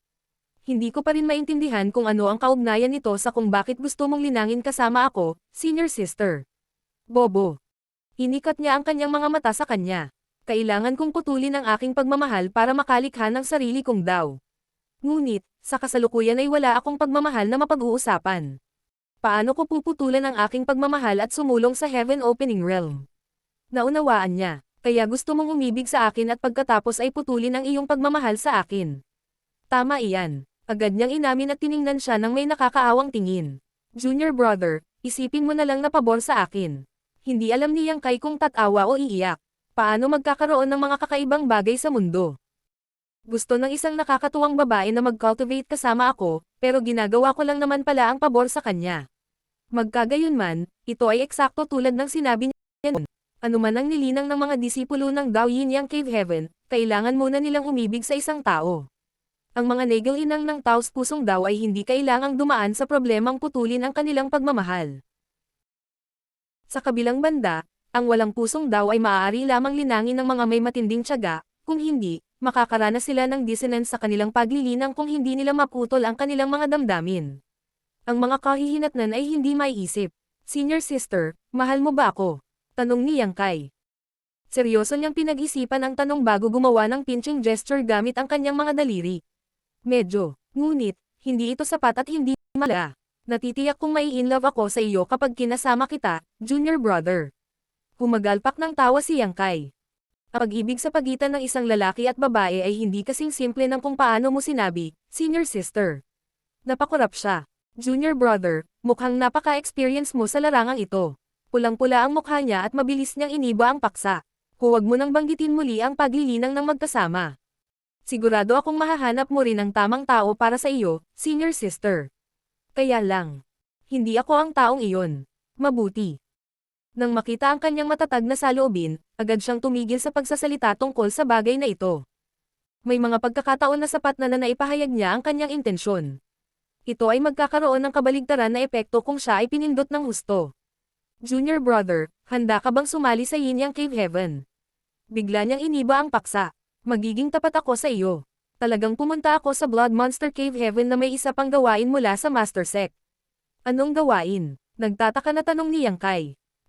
Hindi ko pa rin maintindihan kung ano ang kaugnayan nito sa kung bakit gusto mong linangin kasama ako, senior sister. Bobo. Inikat niya ang kanyang mga mata sa kanya. Kailangan kong putulin ang aking pagmamahal para makalikha ng sarili kong daw. Ngunit, sa kasalukuyan ay wala akong pagmamahal na mapag-uusapan. Paano ko puputulan ang aking pagmamahal at sumulong sa Heaven Opening Realm? Naunawaan niya, kaya gusto mong umibig sa akin at pagkatapos ay putulin ang iyong pagmamahal sa akin. Tama iyan. Agad niyang inamin at tiningnan siya ng may nakakaawang tingin. Junior brother, isipin mo na lang na pabor sa akin. Hindi alam ni Yang Kai kung tatawa o iiyak. Paano magkakaroon ng mga kakaibang bagay sa mundo? Gusto ng isang nakakatuwang babae na mag-cultivate kasama ako, pero ginagawa ko lang naman pala ang pabor sa kanya. Magkagayunman, ito ay eksakto tulad ng sinabi niya noon. Ano man ang nilinang ng mga disipulo ng Dao Yin-Yang Cave Heaven, kailangan muna nilang umibig sa isang tao. Ang mga negel-inang ng taos pusong daw ay hindi kailangang dumaan sa problemang putulin ang kanilang pagmamahal. Sa kabilang banda, ang walang pusong daw ay maaari lamang linangin ng mga may matinding tiyaga, kung hindi, makakaranas sila ng dissonance sa kanilang paglilinang kung hindi nila maputol ang kanilang mga damdamin. Ang mga kahihinatnan ay hindi maiisip. Senior sister, mahal mo ba ako? Tanong ni Yang Kai. Seryoso niyang pinag-isipan ang tanong bago gumawa ng pinching gesture gamit ang kanyang mga daliri. Medyo, ngunit, hindi ito sapat at hindi mala. Natitiyak kong mai-inlove ako sa iyo kapag kinasama kita, junior brother. Humagalpak ng tawa si Yang Kai. Ang pag-ibig sa pagitan ng isang lalaki at babae ay hindi kasing simple ng kung paano mo sinabi, senior sister. Napakurap siya. Junior brother, mukhang napaka-experience mo sa larangang ito. Pulang-pula ang mukha niya at mabilis niyang iniba ang paksa. Huwag mo nang banggitin muli ang paglilinang ng magkasama. Sigurado akong mahahanap mo rin ang tamang tao para sa iyo, senior sister. Kaya lang. Hindi ako ang taong iyon. Mabuti. Nang makita ang kanyang matatag na saloobin, agad siyang tumigil sa pagsasalita tungkol sa bagay na ito. May mga pagkakataon na sapat na naipahayag niya ang kanyang intensyon. Ito ay magkakaroon ng kabaligtaran na epekto kung siya ay pinindot ng husto. Junior brother, handa ka bang sumali sa Yin Yang Cave Heaven? Bigla niyang iniba ang paksa. Magiging tapat ako sa iyo. Talagang pumunta ako sa Blood Monster Cave Heaven na may isa pang gawain mula sa Master Sect. Anong gawain? Nagtataka na tanong ni Yang Kai.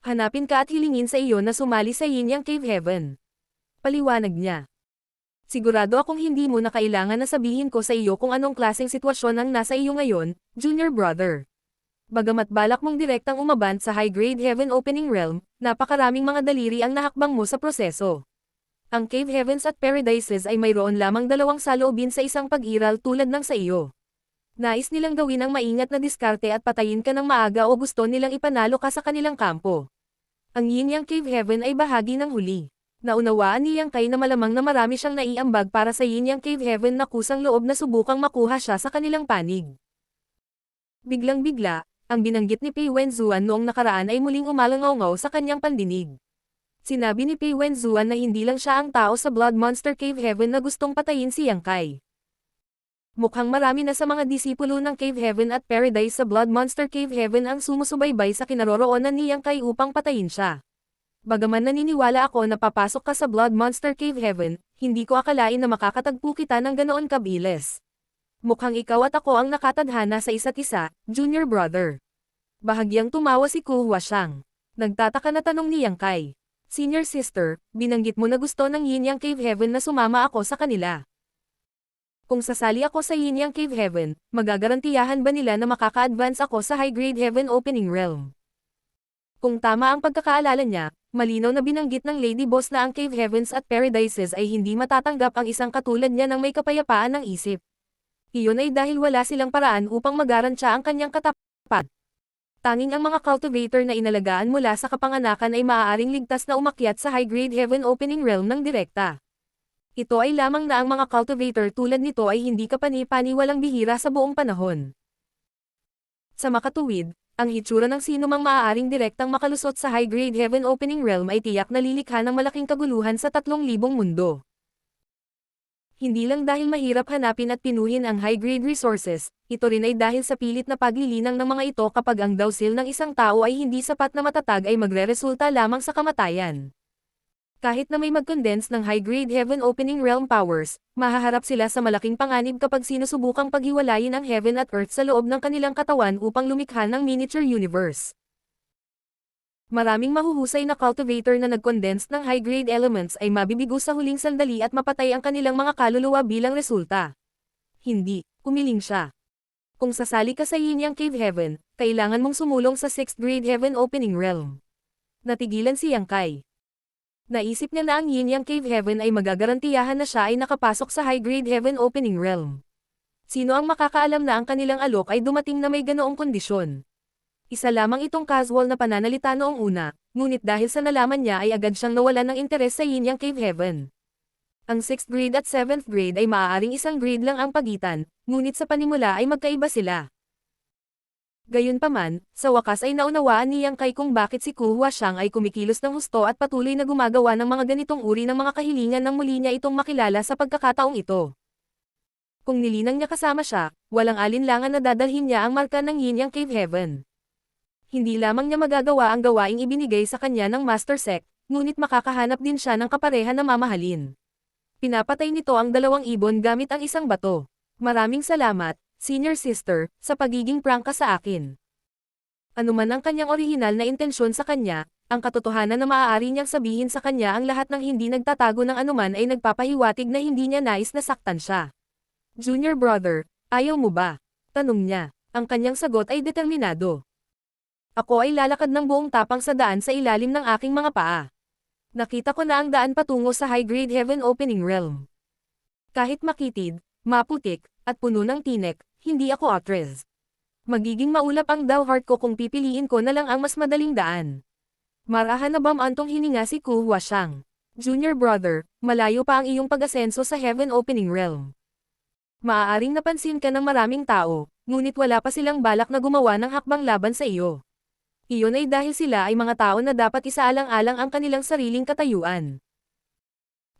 Hanapin ka at hilingin sa iyo na sumali sa Yin Yang Cave Heaven. Paliwanag niya. Sigurado akong hindi mo na kailangan na sabihin ko sa iyo kung anong klaseng sitwasyon ang nasa iyo ngayon, junior brother. Bagamat balak mong direktang umabant sa high-grade heaven opening realm, napakaraming mga daliri ang nahakbang mo sa proseso. Ang Cave Heavens at Paradises ay mayroon lamang dalawang saloobin sa isang pag-iral tulad ng sa iyo. Nais nilang gawin ang maingat na diskarte at patayin ka ng maaga o gusto nilang ipanalo ka sa kanilang kampo. Ang Yin Yang Cave Heaven ay bahagi ng huli. Naunawaan ni Yang Kai na malamang na marami siyang naiambag para sa Yin Yang Cave Heaven na kusang loob na subukang makuha siya sa kanilang panig. Biglang-bigla, ang binanggit ni Pei Wenzuan noong nakaraan ay muling umalangaw-ngaw sa kanyang pandinig. Sinabi ni Pei Wenzuan na hindi lang siya ang tao sa Blood Monster Cave Heaven na gustong patayin si Yang Kai. Mukhang marami na sa mga disipulo ng Cave Heaven at Paradise sa Blood Monster Cave Heaven ang sumusubaybay sa kinaroroonan ni Yang Kai upang patayin siya. Bagaman naniniwala ako na papasok ka sa Blood Monster Cave Heaven, hindi ko akalain na makakatagpo kita ng ganoon kabilis. Mukhang ikaw at ako ang nakatadhana sa isa't isa, junior brother. Bahagyang tumawa si Ku Huashang. Nagtataka na tanong ni Yang Kai. Senior sister, binanggit mo na gusto ng Yin Yang Cave Heaven na sumama ako sa kanila. Kung sasali ako sa Yin Yang Cave Heaven, magagarantiyahan ba nila na makaka-advance ako sa high-grade heaven opening realm? Kung tama ang pagkakaalala niya, malinaw na binanggit ng Lady Boss na ang Cave Heavens at Paradises ay hindi matatanggap ang isang katulad niya ng may kapayapaan ng isip. Iyon ay dahil wala silang paraan upang magarantya ang kanyang katapat. Tanging ang mga cultivator na inalagaan mula sa kapanganakan ay maaaring ligtas na umakyat sa high-grade heaven opening realm ng direkta. Ito ay lamang na ang mga cultivator tulad nito ay hindi kapani-paniwalang bihira sa buong panahon. Sa makatuwid, ang hitsura ng sino mang maaaring direktang makalusot sa high-grade heaven opening realm ay tiyak na lilikha ng malaking kaguluhan sa 3,000 mundo. Hindi lang dahil mahirap hanapin at pinuhin ang high-grade resources, ito rin ay dahil sa pilit na paglilinang ng mga ito kapag ang dawsil ng isang tao ay hindi sapat na matatag ay magreresulta lamang sa kamatayan. Kahit na may mag-condense ng high-grade heaven opening realm powers, mahaharap sila sa malaking panganib kapag sinusubukang paghiwalayin ang heaven at earth sa loob ng kanilang katawan upang lumikha ng miniature universe. Maraming mahuhusay na cultivator na nag-condense ng high-grade elements ay mabibigo sa huling sandali at mapatay ang kanilang mga kaluluwa bilang resulta. Hindi, umiling siya. Kung sasali ka sa Yin Yang Cave Heaven, kailangan mong sumulong sa 6th grade heaven opening realm. Natigilan si Yang Kai. Naisip niya na ang Yin Yang Cave Heaven ay magagarantiyahan na siya ay nakapasok sa high-grade heaven opening realm. Sino ang makakaalam na ang kanilang alok ay dumating na may ganoong kondisyon? Isa lamang itong casual na pananalita noong una, ngunit dahil sa nalaman niya ay agad siyang nawalan ng interes sa Yin Yang Cave Heaven. Ang 6th grade at 7th grade ay maaaring isang grade lang ang pagitan, ngunit sa panimula ay magkaiba sila. Gayunpaman, sa wakas ay naunawaan ni Yang Kai kung bakit si Ku Huashang ay kumikilos ng husto at patuloy na gumagawa ng mga ganitong uri ng mga kahilingan nang muli niya itong makilala sa pagkakataong ito. Kung nilinang niya kasama siya, walang alinlangan na dadalhin niya ang marka ng Yin Yang Cave Heaven. Hindi lamang niya magagawa ang gawaing ibinigay sa kanya ng Master Sect, ngunit makakahanap din siya ng kapareha na mamahalin. Pinapatay nito ang 2 ibon gamit ang isang bato. Maraming salamat, Senior Sister, sa pagiging prangka sa akin. Anuman ang kanyang orihinal na intensyon sa kanya, ang katotohanan na maaari niyang sabihin sa kanya ang lahat ng hindi nagtatago ng anuman ay nagpapahiwatig na hindi niya nais na saktan siya. Junior brother, ayaw mo ba? Tanong niya. Ang kanyang sagot ay determinado. Ako ay lalakad ng buong tapang sa daan sa ilalim ng aking mga paa. Nakita ko na ang daan patungo sa high-grade heaven opening realm. Kahit makitid, maputik, at puno ng tinek, hindi ako atres. Magiging maulap ang daw heart ko kung pipiliin ko na lang ang mas madaling daan. Marahan na bam antong hininga si Ku Huashang. Junior brother, malayo pa ang iyong pag-asenso sa heaven opening realm. Maaaring napansin ka ng maraming tao, ngunit wala pa silang balak na gumawa ng hakbang laban sa iyo. Iyon ay dahil sila ay mga tao na dapat isaalang-alang ang kanilang sariling katayuan.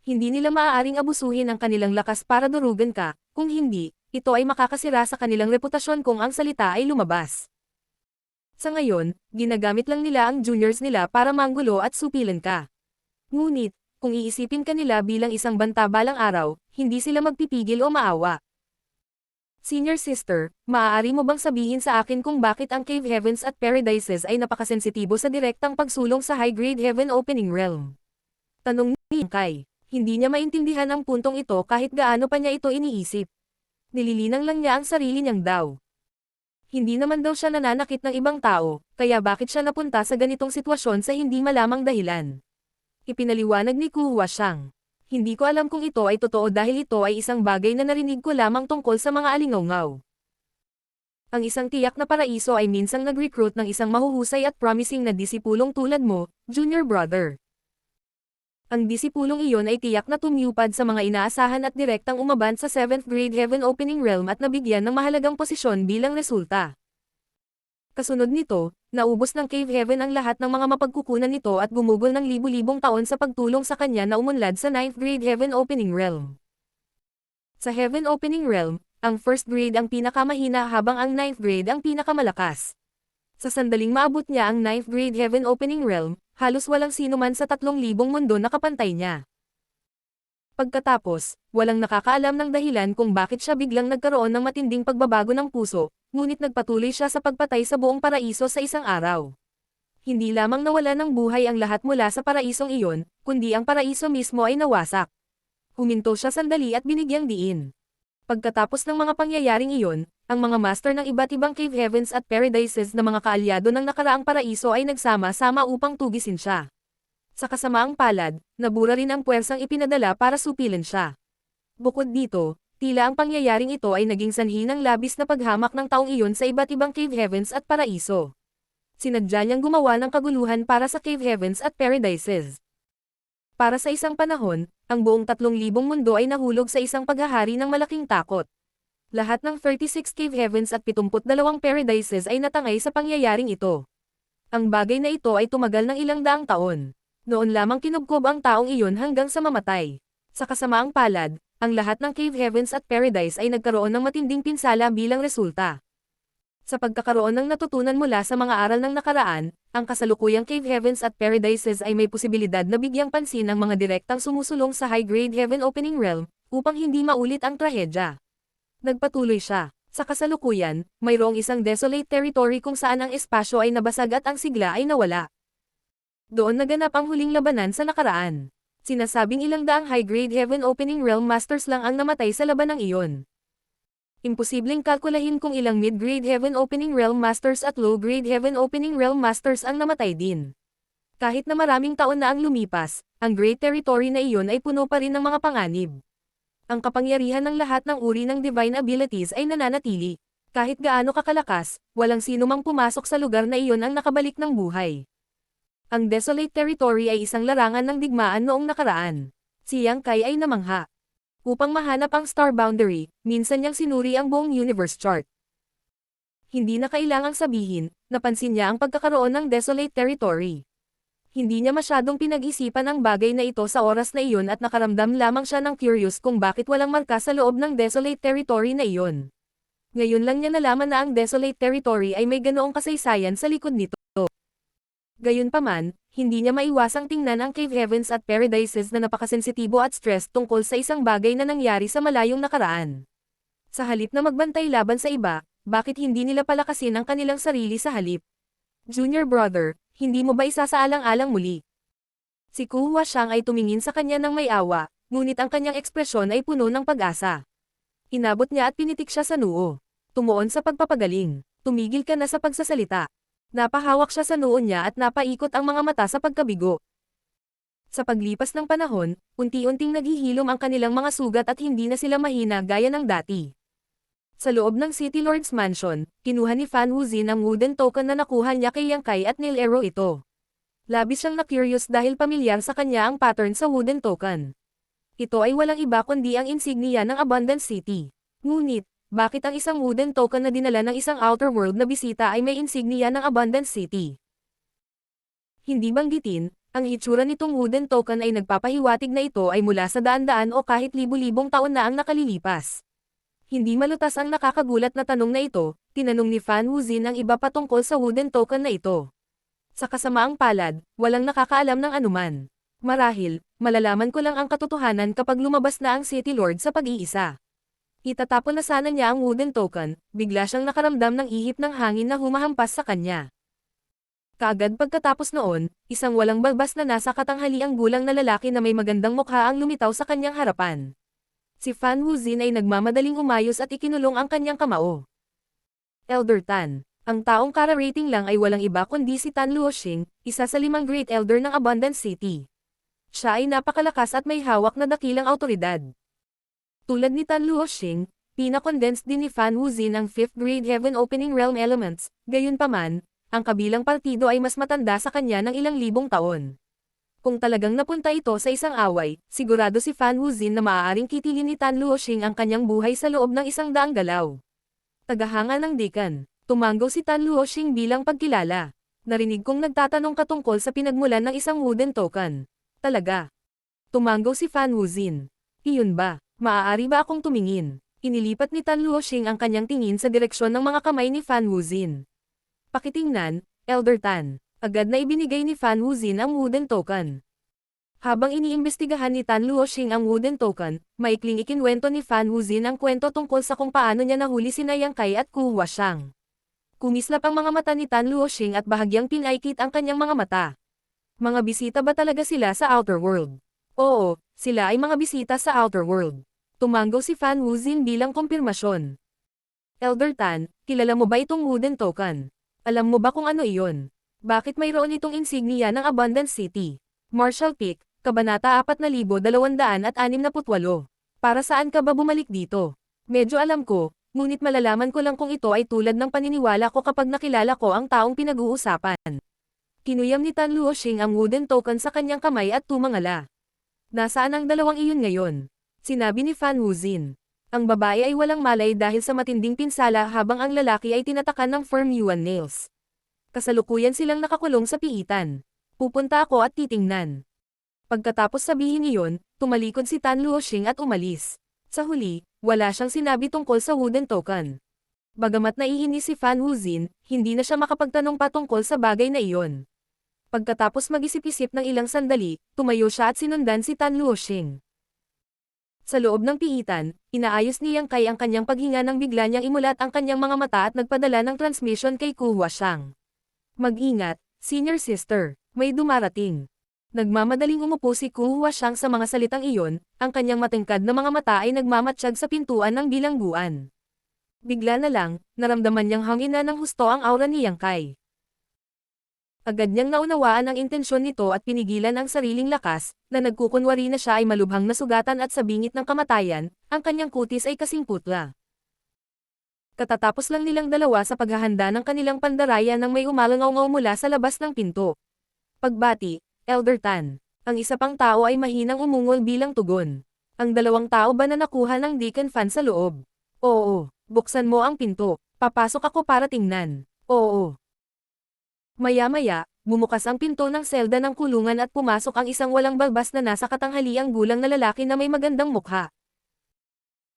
Hindi nila maaaring abusuhin ang kanilang lakas para durugan ka, kung hindi, ito ay makakasira sa kanilang reputasyon kung ang salita ay lumabas. Sa ngayon, ginagamit lang nila ang juniors nila para manggulo at supilan ka. Ngunit, kung iisipin ka nila bilang isang banta balang araw, hindi sila magpipigil o maawa. Senior sister, maaari mo bang sabihin sa akin kung bakit ang Cave Heavens at Paradises ay napakasensitibo sa direktang pagsulong sa high-grade heaven opening realm? Tanong ni Kai. Hindi niya maintindihan ang puntong ito kahit gaano pa niya ito iniisip. Nililinang lang niya ang sarili niyang daw. Hindi naman daw siya nananakit ng ibang tao, kaya bakit siya napunta sa ganitong sitwasyon sa hindi malamang dahilan? Ipinaliwanag ni Ku Huashang. Hindi ko alam kung ito ay totoo dahil ito ay isang bagay na narinig ko lamang tungkol sa mga alingawngaw. Ang isang tiyak na paraiso ay minsang nag-recruit ng isang mahuhusay at promising na disipulong tulad mo, junior brother. Ang disipulong iyon ay tiyak na tumupad sa mga inaasahan at direktang umaban sa 7th grade heaven opening realm at nabigyan ng mahalagang posisyon bilang resulta. Kasunod nito, naubos ng Cave Heaven ang lahat ng mga mapagkukunan nito at gumugol ng libu-libong taon sa pagtulong sa kanya na umunlad sa 9th grade heaven opening realm. Sa heaven opening realm, ang 1st grade ang pinakamahina habang ang 9th grade ang pinakamalakas. Sa sandaling maabot niya ang 9th grade heaven opening realm, halos walang sinuman sa 3,000 mundo na kapantay niya. Pagkatapos, walang nakakaalam ng dahilan kung bakit siya biglang nagkaroon ng matinding pagbabago ng puso, ngunit nagpatuloy siya sa pagpatay sa buong paraiso sa isang araw. Hindi lamang nawala ng buhay ang lahat mula sa paraisong iyon, kundi ang paraiso mismo ay nawasak. Huminto siya sandali at binigyang diin. Pagkatapos ng mga pangyayaring iyon, ang mga master ng iba't ibang Cave Heavens at Paradises na mga kaalyado ng nakaraang paraiso ay nagsama-sama upang tugisin siya. Sa kasamaang palad, nabura rin ang puwersang ipinadala para supilin siya. Bukod dito, tila ang pangyayaring ito ay naging sanhi ng labis na paghamak ng taong iyon sa iba't ibang Cave Heavens at Paraiso. Sinadya niyang gumawa ng kaguluhan para sa Cave Heavens at Paradises. Para sa isang panahon, ang buong 3,000 mundo ay nahulog sa isang paghahari ng malaking takot. Lahat ng 36 Cave Heavens at 72 Paradises ay natangay sa pangyayaring ito. Ang bagay na ito ay tumagal ng ilang daang taon. Noon lamang kinubkob ang taong iyon hanggang sa mamatay. Sa kasamaang palad, ang lahat ng Cave Heavens at Paradise ay nagkaroon ng matinding pinsala bilang resulta. Sa pagkakaroon ng natutunan mula sa mga aral ng nakaraan, ang kasalukuyang Cave Heavens at Paradises ay may posibilidad na bigyang pansin ang mga direktang sumusulong sa high-grade heaven opening realm, upang hindi maulit ang trahedya. Nagpatuloy siya. Sa kasalukuyan, mayroong isang desolate territory kung saan ang espasyo ay nabasag at ang sigla ay nawala. Doon naganap ang huling labanan sa nakaraan. Sinasabing ilang daang high-grade heaven opening realm masters lang ang namatay sa labanang iyon. Imposibleng kalkulahin kung ilang mid-grade heaven opening realm masters at low-grade heaven opening realm masters ang namatay din. Kahit na maraming taon na ang lumipas, ang great territory na iyon ay puno pa rin ng mga panganib. Ang kapangyarihan ng lahat ng uri ng divine abilities ay nananatili. Kahit gaano kakalakas, walang sino mang pumasok sa lugar na iyon ang nakabalik ng buhay. Ang desolate territory ay isang larangan ng digmaan noong nakaraan. Si Yang Kai ay namangha. Upang mahanap ang star boundary, minsan niyang sinuri ang buong universe chart. Hindi na kailangang sabihin, napansin niya ang pagkakaroon ng desolate territory. Hindi niya masyadong pinag-isipan ang bagay na ito sa oras na iyon at nakaramdam lamang siya ng curious kung bakit walang marka sa loob ng desolate territory na iyon. Ngayon lang niya nalaman na ang desolate territory ay may ganoong kasaysayan sa likod nito. Gayunpaman, hindi niya maiwasang tingnan ang Cave Heavens at Paradises na napakasensitibo at stressed tungkol sa isang bagay na nangyari sa malayong nakaraan. Sa halip na magbantay laban sa iba, bakit hindi nila palakasin ang kanilang sarili sa halip? Junior brother, hindi mo ba isasaalang-alang muli? Si Ku Huaxiang ay tumingin sa kanya ng may awa, ngunit ang kanyang ekspresyon ay puno ng pag-asa. Inabot niya at pinitik siya sa noo. Tumuon sa pagpapagaling. Tumigil ka na sa pagsasalita. Napahawak siya sa noo niya at napaikot ang mga mata sa pagkabigo. Sa paglipas ng panahon, unti-unting naghihilom ang kanilang mga sugat at hindi na sila mahina gaya ng dati. Sa loob ng City Lord's Mansion, kinuha ni Fan Wuzin ang wooden token na nakuha niya kay Yang Kai at nilaro ito. Labis siyang na-curious dahil pamilyar sa kanya ang pattern sa wooden token. Ito ay walang iba kundi ang insignia ng Abundance City. Ngunit, bakit ang isang wooden token na dinala ng isang outer world na bisita ay may insignia ng Abundance City? Hindi banggitin, ang itsura nitong wooden token ay nagpapahiwatig na ito ay mula sa daan-daan o kahit libu-libong taon na ang nakalilipas. Hindi malutas ang nakakagulat na tanong na ito, tinanong ni Fan Wuzin ang iba patungkol sa wooden token na ito. Sa kasamaang palad, walang nakakaalam ng anuman. Marahil, malalaman ko lang ang katotohanan kapag lumabas na ang City Lord sa pag-iisa. Itatapon na sana niya ang wooden token, bigla siyang nakaramdam ng ihip ng hangin na humahampas sa kanya. Kaagad pagkatapos noon, isang walang balbas na nasa katanghaliang gulang na lalaki na may magandang mukha ang lumitaw sa kanyang harapan. Si Fan Wuzin ay nagmamadaling umayos at ikinulong ang kanyang kamao. Elder Tan. Ang taong kara-rating lang ay walang iba kundi si Tan Luoxing, isa sa 5 Great Elder ng Abundance City. Siya ay napakalakas at may hawak na dakilang awtoridad. Tulad ni Tan Luoxing, pinakondensed din ni Fan Wuzin ang 5th Grade Heaven Opening Realm Elements, gayunpaman, ang kabilang partido ay mas matanda sa kanya ng ilang libong taon. Kung talagang napunta ito sa isang away, sigurado si Fan Wuzin na maaaring kitilin ni Tan Luoxing ang kanyang buhay sa loob ng 100 galaw. Tagahanga ng dekan. Tumanggaw si Tan Luoxing bilang pagkilala. Narinig kong nagtatanong ka tungkol sa pinagmulan ng isang wooden token. Talaga. Tumanggaw si Fan Wuzin. Iyon ba? Maaari ba akong tumingin? Inilipat ni Tan Luoxing ang kanyang tingin sa direksyon ng mga kamay ni Fan Wuzin. Pakitingnan, Elder Tan. Agad na ibinigay ni Fan Wuzin ang wooden token. Habang iniimbestigahan ni Tan Luoxing ang wooden token, maikling ikinwento ni Fan Wuzin ang kwento tungkol sa kung paano niya nahuli sina Yang Kai at Ku Huaxiang. Kumislap ang mga mata ni Tan Luoxing at bahagyang pinaikit ang kanyang mga mata. Mga bisita ba talaga sila sa Outer World? Oo, sila ay mga bisita sa Outer World. Tumanggaw si Fan Wuzin bilang kumpirmasyon. Elder Tan, kilala mo ba itong wooden token? Alam mo ba kung ano iyon? Bakit mayroon itong insignia ng Abundance City? Marshall Peak, Kabanata 4268. Para saan ka ba bumalik dito? Medyo alam ko, ngunit malalaman ko lang kung ito ay tulad ng paniniwala ko kapag nakilala ko ang taong pinag-uusapan. Kinuyam ni Tan Luoxing ang wooden token sa kanyang kamay at tumangala. Nasaan ang dalawang iyon ngayon? Sinabi ni Fan Wuzin. Ang babae ay walang malay dahil sa matinding pinsala habang ang lalaki ay tinatakan ng firm yuan nails. Kasalukuyan silang nakakulong sa piitan. Pupunta ako at titingnan. Pagkatapos sabihin iyon, tumalikod si Tan Luoxing at umalis. Sa huli, wala siyang sinabi tungkol sa wooden token. Bagamat naiinis si Fan Wuzin, hindi na siya makapagtanong patungkol sa bagay na iyon. Pagkatapos mag-isip-isip ng ilang sandali, tumayo siya at sinundan si Tan Luoxing. Sa loob ng piitan, inaayos ni Yang Kai ang kanyang paghinga nang bigla niyang imulat ang kanyang mga mata at nagpadala ng transmission kay Ku Huaxiang. Mag-ingat, senior sister, may dumarating. Nagmamadaling umupo si Ku Huaxiang sa mga salitang iyon, ang kanyang matingkad na mga mata ay nagmamatsyag sa pintuan ng bilangguan. Bigla na lang, naramdaman niyang hangina ng husto ang aura ni Yang Kai. Agad niyang naunawaan ang intensyon nito at pinigilan ang sariling lakas, na nagkukunwari na siya ay malubhang nasugatan at sa bingit ng kamatayan, ang kanyang kutis ay kasing putla. Katatapos lang nilang dalawa sa paghahanda ng kanilang pandaraya nang may umalangaw-ngaw mula sa labas ng pinto. Pagbati, Elder Tan. Ang isa pang tao ay mahinang umungol bilang tugon. Ang dalawang tao ba na nakuha ng Deacon Fan sa loob? Oo, buksan mo ang pinto. Papasok ako para tingnan. Oo. Maya-maya, bumukas ang pinto ng selda ng kulungan at pumasok ang isang walang balbas na nasa katanghaliang gulang na lalaki na may magandang mukha.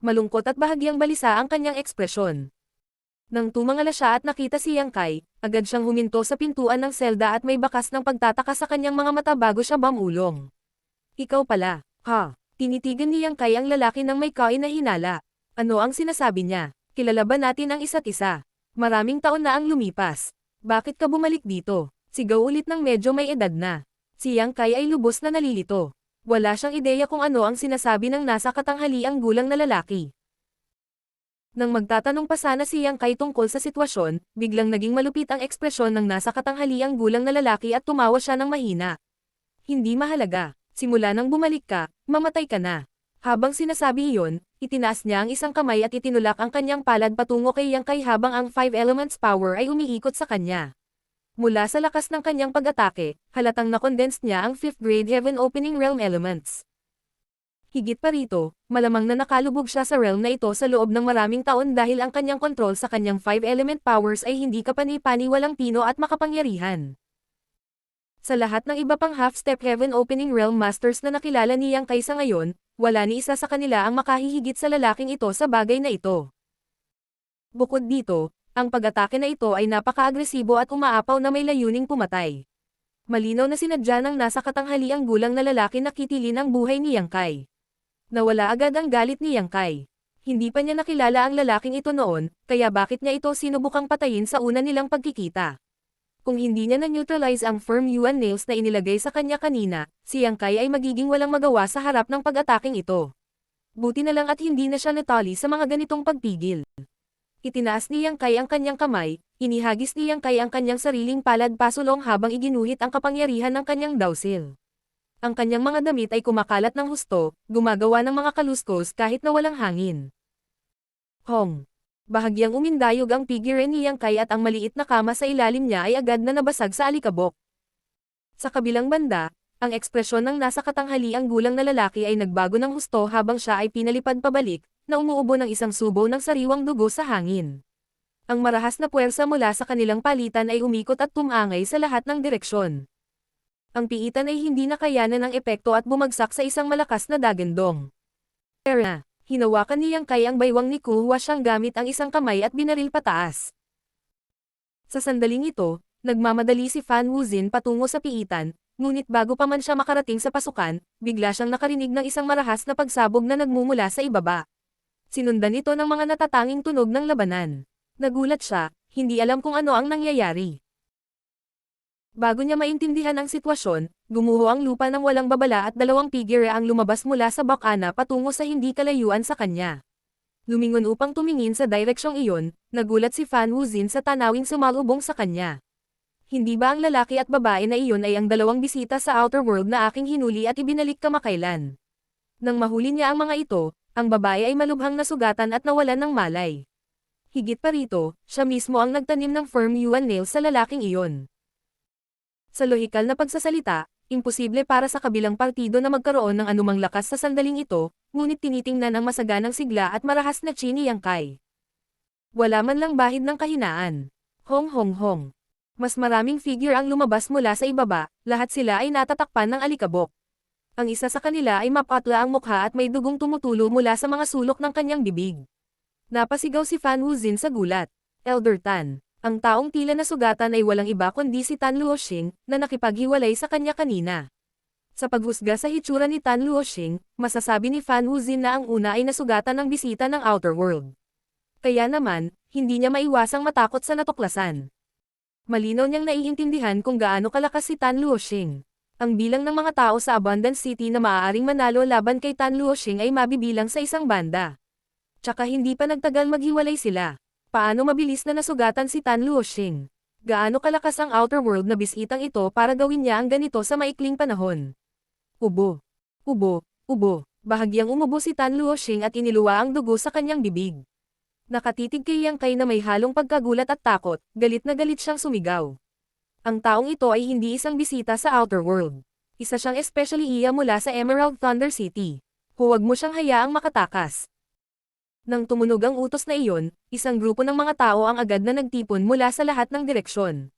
Malungkot at bahagyang balisa ang kanyang ekspresyon. Nang tumangala siya at nakita si Yang Kai, agad siyang huminto sa pintuan ng selda at may bakas ng pagtataka sa kanyang mga mata bago siya bumulong. Ikaw pala, ha? Tinitigan ni Yang Kai ang lalaki ng may kain na hinala. Ano ang sinasabi niya? Kilala ba natin ang isa't isa? Maraming taon na ang lumipas. Bakit ka bumalik dito? Sigaw ulit ng medyo may edad na. Si Yang Kai ay lubos na nalilito. Wala siyang ideya kung ano ang sinasabi ng nasa katanghaliang gulang na lalaki. Nang magtatanong pa sana si Yang Kai tungkol sa sitwasyon, biglang naging malupit ang ekspresyon ng nasa katanghaliang gulang na lalaki at tumawa siya ng mahina. Hindi mahalaga. Simula nang bumalik ka, mamatay ka na. Habang sinasabi iyon, itinaas niya ang isang kamay at itinulak ang kanyang palad patungo kay Yang Kai habang ang 5 elements power ay umiikot sa kanya. Mula sa lakas ng kanyang pag-atake, halatang na-condense niya ang 5th grade Heaven Opening Realm Elements. Higit pa rito, malamang na nakalubog siya sa realm na ito sa loob ng maraming taon dahil ang kanyang kontrol sa kanyang 5 element powers ay hindi kapani-paniwalang pino at makapangyarihan. Sa lahat ng iba pang half-step Heaven Opening Realm Masters na nakilala ni Yang Kai sa ngayon, wala ni isa sa kanila ang makahihigit sa lalaking ito sa bagay na ito. Bukod dito, ang pag-atake na ito ay napaka-agresibo at umaapaw na may layuning pumatay. Malinaw na sinadya ng nasa katanghaliang gulang na lalaki na kitilin ang buhay ni Yang Kai. Nawala agad ang galit ni Yang Kai. Hindi pa niya nakilala ang lalaking ito noon, kaya bakit niya ito sinubukang patayin sa una nilang pagkikita? Kung hindi niya na-neutralize ang firm Yuan nails na inilagay sa kanya kanina, si Yang Kai ay magiging walang magawa sa harap ng pag-ataking ito. Buti na lang at hindi na siya natali sa mga ganitong pagpigil. Itinaas ni Yang Kai ang kanyang kamay, inihagis ni Yang Kai ang kanyang sariling palad pasulong habang iginuhit ang kapangyarihan ng kanyang dowsil. Ang kanyang mga damit ay kumakalat ng husto, gumagawa ng mga kaluskos kahit na walang hangin. Hong! Bahagyang umindayog ang figure ni Yang Kai at ang maliit na kama sa ilalim niya ay agad na nabasag sa alikabok. Sa kabilang banda, ang ekspresyon ng nasa katanghaliang gulang na lalaki ay nagbago ng husto habang siya ay pinalipad pabalik, na umuubo ng isang subo ng sariwang dugo sa hangin. Ang marahas na puwersa mula sa kanilang palitan ay umikot at tumangay sa lahat ng direksyon. Ang piitan ay hindi nakayanan ng epekto at bumagsak sa isang malakas na dagandong. Pero hinawakan ni Yang Kai ang baywang ni Kuhua siyang gamit ang isang kamay at binaril pataas. Sa sandaling ito, nagmamadali si Fan Wuzin patungo sa piitan, ngunit bago pa man siya makarating sa pasukan, bigla siyang nakarinig ng isang marahas na pagsabog na nagmumula sa ibaba. Sinundan ito ng mga natatanging tunog ng labanan. Nagulat siya, hindi alam kung ano ang nangyayari. Bago niya maintindihan ang sitwasyon, gumuho ang lupa ng walang babala at dalawang figure ang lumabas mula sa bakana patungo sa hindi kalayuan sa kanya. Lumingon upang tumingin sa direksyong iyon, nagulat si Fan Wuzin sa tanawing sumalubong sa kanya. Hindi ba ang lalaki at babae na iyon ay ang dalawang bisita sa outer world na aking hinuli at ibinalik kamakailan? Nang mahuli niya ang mga ito, ang babae ay malubhang nasugatan at nawalan ng malay. Higit pa rito, siya mismo ang nagtanim ng firm Yuan nails sa lalaking iyon. Sa lohikal na pagsasalita, imposible para sa kabilang partido na magkaroon ng anumang lakas sa sandaling ito, ngunit tinitingnan ang masaganang sigla at marahas na chi ni Yang Kai. Wala man lang bahid ng kahinaan. Hong hong hong. Mas maraming figure ang lumabas mula sa ibaba, lahat sila ay natatakpan ng alikabok. Ang isa sa kanila ay mapatla ang mukha at may dugong tumutulo mula sa mga sulok ng kanyang bibig. Napasigaw si Fan Wuzin sa gulat. Elder Tan. Ang taong tila na sugatan ay walang iba kundi si Tan Luoxing, na nakipaghiwalay sa kanya kanina. Sa paghusga sa hitsura ni Tan Luoxing, masasabi ni Fan Wuzin na ang una ay nasugatan ng bisita ng outer world. Kaya naman, hindi niya maiwasang matakot sa natuklasan. Malinaw niyang naiintindihan kung gaano kalakas si Tan Luoxing. Ang bilang ng mga tao sa Abundance City na maaaring manalo laban kay Tan Luoxing ay mabibilang sa isang banda. Tsaka hindi pa nagtagal maghiwalay sila. Paano mabilis na nasugatan si Tan Luoxing? Gaano kalakas ang outer world na bisitang ito para gawin niya ang ganito sa maikling panahon? Ubo. Ubo. Ubo. Bahagyang umubo si Tan Luoxing at iniluwa ang dugo sa kanyang bibig. Nakatitig kay Yang Kai na may halong pagkagulat at takot, galit na galit siyang sumigaw. Ang taong ito ay hindi isang bisita sa outer world. Isa siyang especially iya mula sa Emerald Thunder City. Huwag mo siyang hayaang makatakas. Nang tumunog ang utos na iyon, isang grupo ng mga tao ang agad na nagtipon mula sa lahat ng direksyon.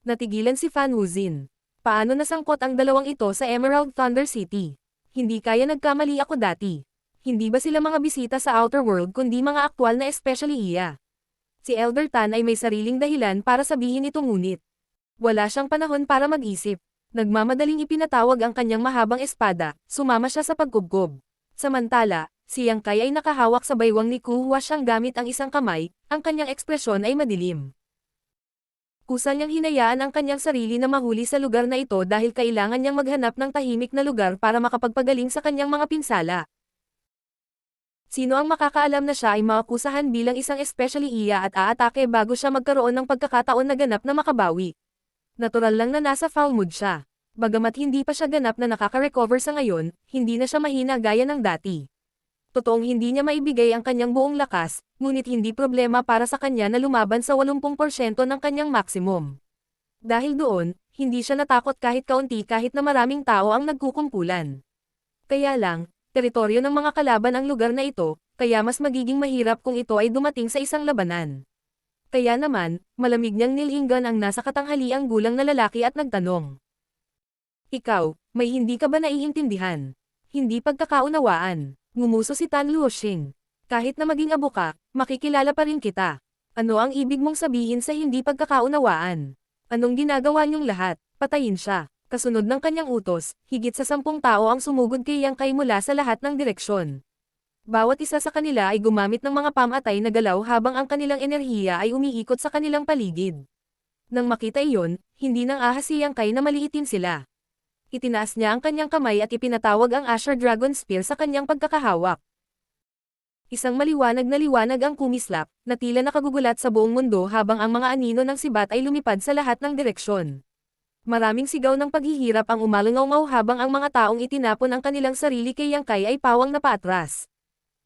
Natigilan si Fan Wuzin. Paano nasangkot ang dalawang ito sa Emerald Thunder City? Hindi kaya nagkamali ako dati. Hindi ba sila mga bisita sa outer world kundi mga aktwal na especially iya? Si Elder Tan ay may sariling dahilan para sabihin ito ngunit wala siyang panahon para mag-isip. Nagmamadaling ipinatawag ang kanyang mahabang espada, sumama siya sa pagkubkob. Samantala, si Yang Kai ay nakahawak sa baywang ni Kuhua siyang gamit ang isang kamay, ang kanyang ekspresyon ay madilim. Kusa niyang hinayaan ang kanyang sarili na mahuli sa lugar na ito dahil kailangan niyang maghanap ng tahimik na lugar para makapagpagaling sa kanyang mga pinsala. Sino ang makakaalam na siya ay makusahan bilang isang especially iya at aatake bago siya magkaroon ng pagkakataon na ganap na makabawi. Natural lang na nasa foul mood siya. Bagamat hindi pa siya ganap na nakaka-recover sa ngayon, hindi na siya mahina gaya ng dati. Totoong hindi niya maibigay ang kanyang buong lakas, ngunit hindi problema para sa kanya na lumaban sa 80% ng kanyang maximum. Dahil doon, hindi siya natakot kahit kaunti kahit na maraming tao ang nagkukumpulan. Kaya lang, teritoryo ng mga kalaban ang lugar na ito, kaya mas magiging mahirap kung ito ay dumating sa isang labanan. Kaya naman, malamig niyang nilinggan ang nasa katanghaliang gulang na lalaki at nagtanong. Ikaw, may hindi ka ba naiintindihan? Hindi pagkakaunawaan. Ngumuso si Tan Luoxing. Kahit na maging abo ka, makikilala pa rin kita. Ano ang ibig mong sabihin sa hindi pagkakaunawaan? Anong ginagawa niyong lahat? Patayin siya. Kasunod ng kanyang utos, higit sa 10 tao ang sumugod kay Yang Kai mula sa lahat ng direksyon. Bawat isa sa kanila ay gumamit ng mga pamatay na galaw habang ang kanilang enerhiya ay umiikot sa kanilang paligid. Nang makita iyon, hindi nang ahas si Yang Kai na maliitin sila. Itinaas niya ang kanyang kamay at ipinatawag ang Asher Dragon Spear sa kanyang pagkakahawak. Isang maliwanag na liwanag ang kumislap, na tila nakagugulat sa buong mundo habang ang mga anino ng sibat ay lumipad sa lahat ng direksyon. Maraming sigaw ng paghihirap ang umalangaw habang ang mga taong itinapon ang kanilang sarili kay Yang Kai ay pawang na paatras.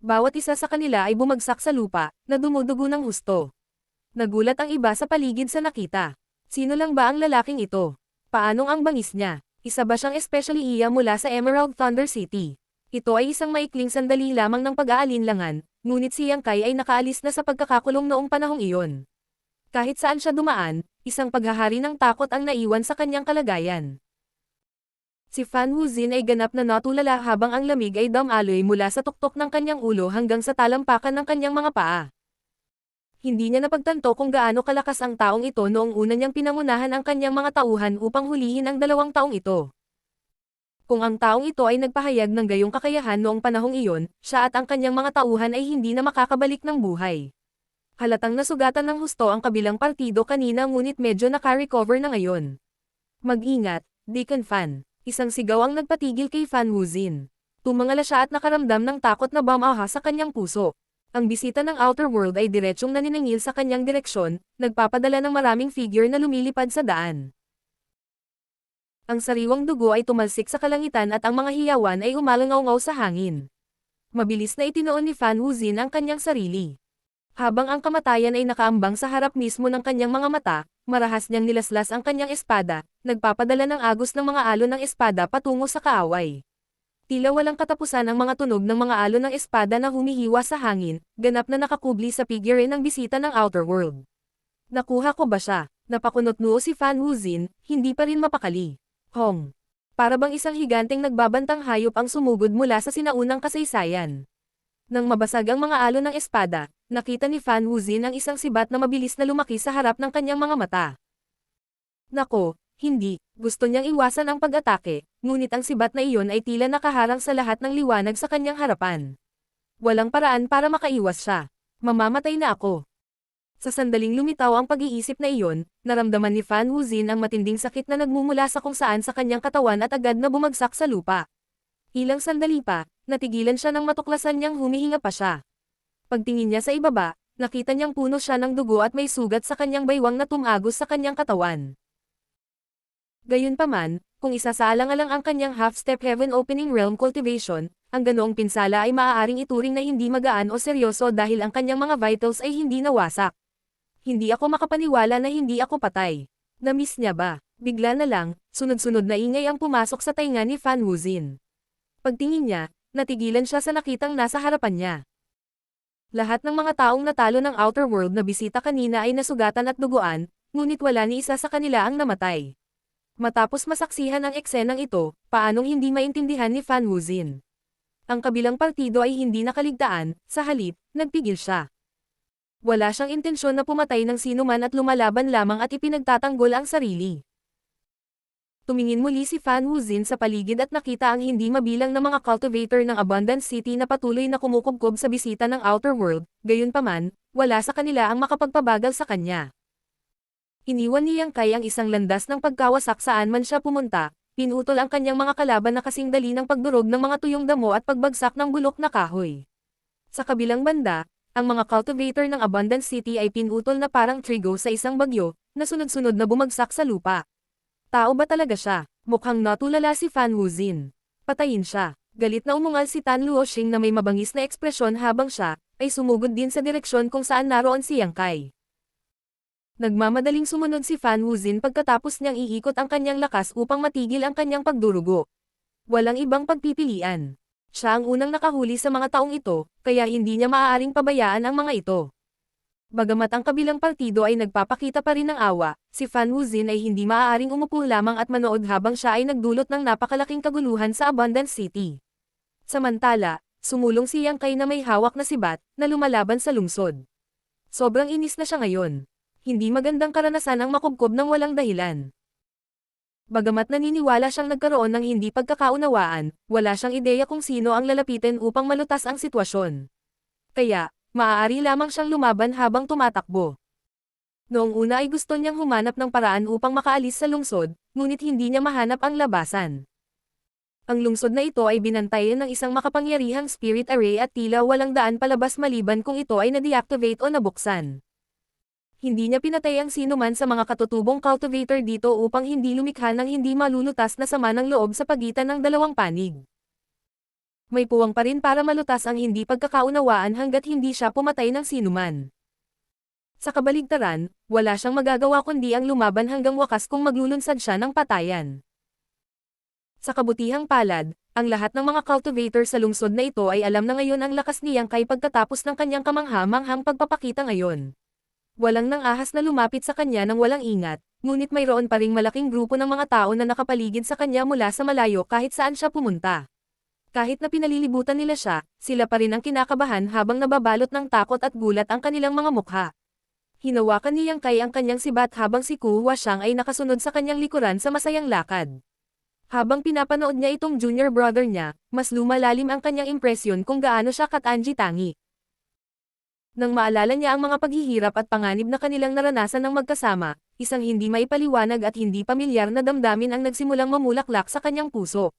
Bawat isa sa kanila ay bumagsak sa lupa, na dumudugo ng husto. Nagulat ang iba sa paligid sa nakita. Sino lang ba ang lalaking ito? Paanong ang bangis niya? Isa ba siyang especially iya mula sa Emerald Thunder City? Ito ay isang maikling sandali lamang ng pag-aalinlangan, ngunit si Yang Kai ay nakaalis na sa pagkakakulong noong panahong iyon. Kahit saan siya dumaan, isang paghahari ng takot ang naiwan sa kanyang kalagayan. Si Fan Wuzin ay ganap na natulala habang ang lamig ay damaloy mula sa tuktok ng kanyang ulo hanggang sa talampakan ng kanyang mga paa. Hindi niya napagtanto kung gaano kalakas ang taong ito noong una niyang pinangunahan ang kanyang mga tauhan upang hulihin ang 2 taong ito. Kung ang taong ito ay nagpahayag ng gayong kakayahan noong panahong iyon, siya at ang kanyang mga tauhan ay hindi na makakabalik ng buhay. Halatang nasugatan ng husto ang kabilang partido kanina ngunit medyo naka-recover na ngayon. Mag-ingat, Deacon Fan. Isang sigaw ang nagpatigil kay Fan Wuzin. Tumangala siya at nakaramdam ng takot na bumaha sa kanyang puso. Ang bisita ng Outer World ay diretsyong naniningil sa kanyang direksyon, nagpapadala ng maraming figure na lumilipad sa daan. Ang sariwang dugo ay tumalsik sa kalangitan at ang mga hiyawan ay umalangaw-ngaw sa hangin. Mabilis na itinoon ni Fan Wuzin ang kanyang sarili. Habang ang kamatayan ay nakaambang sa harap mismo ng kanyang mga mata, marahas niyang nilaslas ang kanyang espada, nagpapadala ng agos ng mga alon ng espada patungo sa kaaway. Tila walang katapusan ang mga tunog ng mga alon ng espada na humihiwa sa hangin, ganap na nakakubli sa figure ng bisita ng Outer World. Nakuha ko ba siya? Napakunot noo si Fan Wuzin, hindi pa rin mapakali. Hong. Para bang isang higanteng nagbabantang hayop ang sumugod mula sa sinaunang kasaysayan. Nang mabasag ang mga alon ng espada, nakita ni Fan Wuzin ang isang sibat na mabilis na lumaki sa harap ng kanyang mga mata. Nako, hindi. Gusto niyang iwasan ang pag-atake, ngunit ang sibat na iyon ay tila nakaharang sa lahat ng liwanag sa kanyang harapan. Walang paraan para makaiwas siya. Mamamatay na ako. Sa sandaling lumitaw ang pag-iisip na iyon, naramdaman ni Fan Wuzin ang matinding sakit na nagmumula sa kung saan sa kanyang katawan at agad na bumagsak sa lupa. Ilang sandali pa, natigilan siya nang matuklasan niyang humihinga pa siya. Pagtingin niya sa ibaba, nakita niyang puno siya ng dugo at may sugat sa kanyang baywang na tumagos sa kanyang katawan. Gayunpaman, kung isasaalang-alang ang kanyang half-step heaven opening realm cultivation, ang ganoong pinsala ay maaaring ituring na hindi magaan o seryoso dahil ang kanyang mga vitals ay hindi nawasak. Hindi ako makapaniwala na hindi ako patay. Na-miss niya ba? Bigla na lang, sunod-sunod na ingay ang pumasok sa tainga ni Fan Wuzin. Pagtingin niya, natigilan siya sa nakitang nasa harapan niya. Lahat ng mga taong natalo ng Outer World na bisita kanina ay nasugatan at duguan, ngunit wala ni isa sa kanila ang namatay. Matapos masaksihan ang eksenang ito, paanong hindi maintindihan ni Fan Wuzin? Ang kabilang partido ay hindi nakaligtaan, sa halip, nagpigil siya. Wala siyang intensyon na pumatay ng sinuman at lumalaban lamang at ipinagtatanggol ang sarili. Tumingin muli si Fan Wuzin sa paligid at nakita ang hindi mabilang na mga cultivator ng Abundance City na patuloy na kumukubkob sa bisita ng Outer World, gayunpaman, wala sa kanila ang makapagpabagal sa kanya. Iniwan ni Yang Kai ang isang landas ng pagkawasak saan man siya pumunta, pinutol ang kanyang mga kalaban na kasing dali ng pagdurog ng mga tuyong damo at pagbagsak ng bulok na kahoy. Sa kabilang banda, ang mga cultivator ng Abundance City ay pinutol na parang trigo sa isang bagyo, na sunod-sunod na bumagsak sa lupa. Tao ba talaga siya? Mukhang natulala si Fan Wuzin. Patayin siya. Galit na umungal si Tan Luoxing na may mabangis na ekspresyon habang siya, ay sumugod din sa direksyon kung saan naroon si Yang Kai. Nagmamadaling sumunod si Fan Wuzin pagkatapos niyang iikot ang kanyang lakas upang matigil ang kanyang pagdurugo. Walang ibang pagpipilian. Siya ang unang nakahuli sa mga taong ito, kaya hindi niya maaaring pabayaan ang mga ito. Bagamat ang kabilang partido ay nagpapakita pa rin ng awa, si Fan Wuzin ay hindi maaaring umupo lamang at manood habang siya ay nagdulot ng napakalaking kaguluhan sa Abundance City. Samantala, sumulong si Yang Kai na may hawak na sibat, na lumalaban sa lungsod. Sobrang inis na siya ngayon. Hindi magandang karanasan ang makubkob ng walang dahilan. Bagamat naniniwala siyang nagkaroon ng hindi pagkakaunawaan, wala siyang ideya kung sino ang lalapitin upang malutas ang sitwasyon. Kaya, maaari lamang siyang lumaban habang tumatakbo. Noong una ay gusto niyang humanap ng paraan upang makaalis sa lungsod, ngunit hindi niya mahanap ang labasan. Ang lungsod na ito ay binantayan ng isang makapangyarihang spirit array at tila walang daan palabas maliban kung ito ay na-deactivate o nabuksan. Hindi niya pinatay ang sinuman sa mga katutubong cultivator dito upang hindi lumikha ng hindi malulutas na sama ng loob sa pagitan ng dalawang panig. May puwang pa rin para malutas ang hindi pagkakaunawaan hanggat hindi siya pumatay ng sinuman. Sa kabaligtaran, wala siyang magagawa kundi ang lumaban hanggang wakas kung maglulunsad siya ng patayan. Sa kabutihang palad, ang lahat ng mga cultivator sa lungsod na ito ay alam na ngayon ang lakas ni Yang Kai pagkatapos ng kanyang kamangha-manghang pagpapakita ngayon. Walang nang ahas na lumapit sa kanya nang walang ingat, ngunit mayroon pa ring malaking grupo ng mga tao na nakapaligid sa kanya mula sa malayo kahit saan siya pumunta. Kahit na pinalilibutan nila siya, sila pa rin ang kinakabahan habang nababalot ng takot at gulat ang kanilang mga mukha. Hinawakan ni Yang Kai ang kanyang sibat habang si Ku Huashang ay nakasunod sa kanyang likuran sa masayang lakad. Habang pinapanood niya itong junior brother niya, mas lumalalim ang kanyang impresyon kung gaano siya katangi-tangi. Nang maalala niya ang mga paghihirap at panganib na kanilang naranasan ng magkasama, isang hindi maipaliwanag at hindi pamilyar na damdamin ang nagsimulang mamulaklak sa kanyang puso.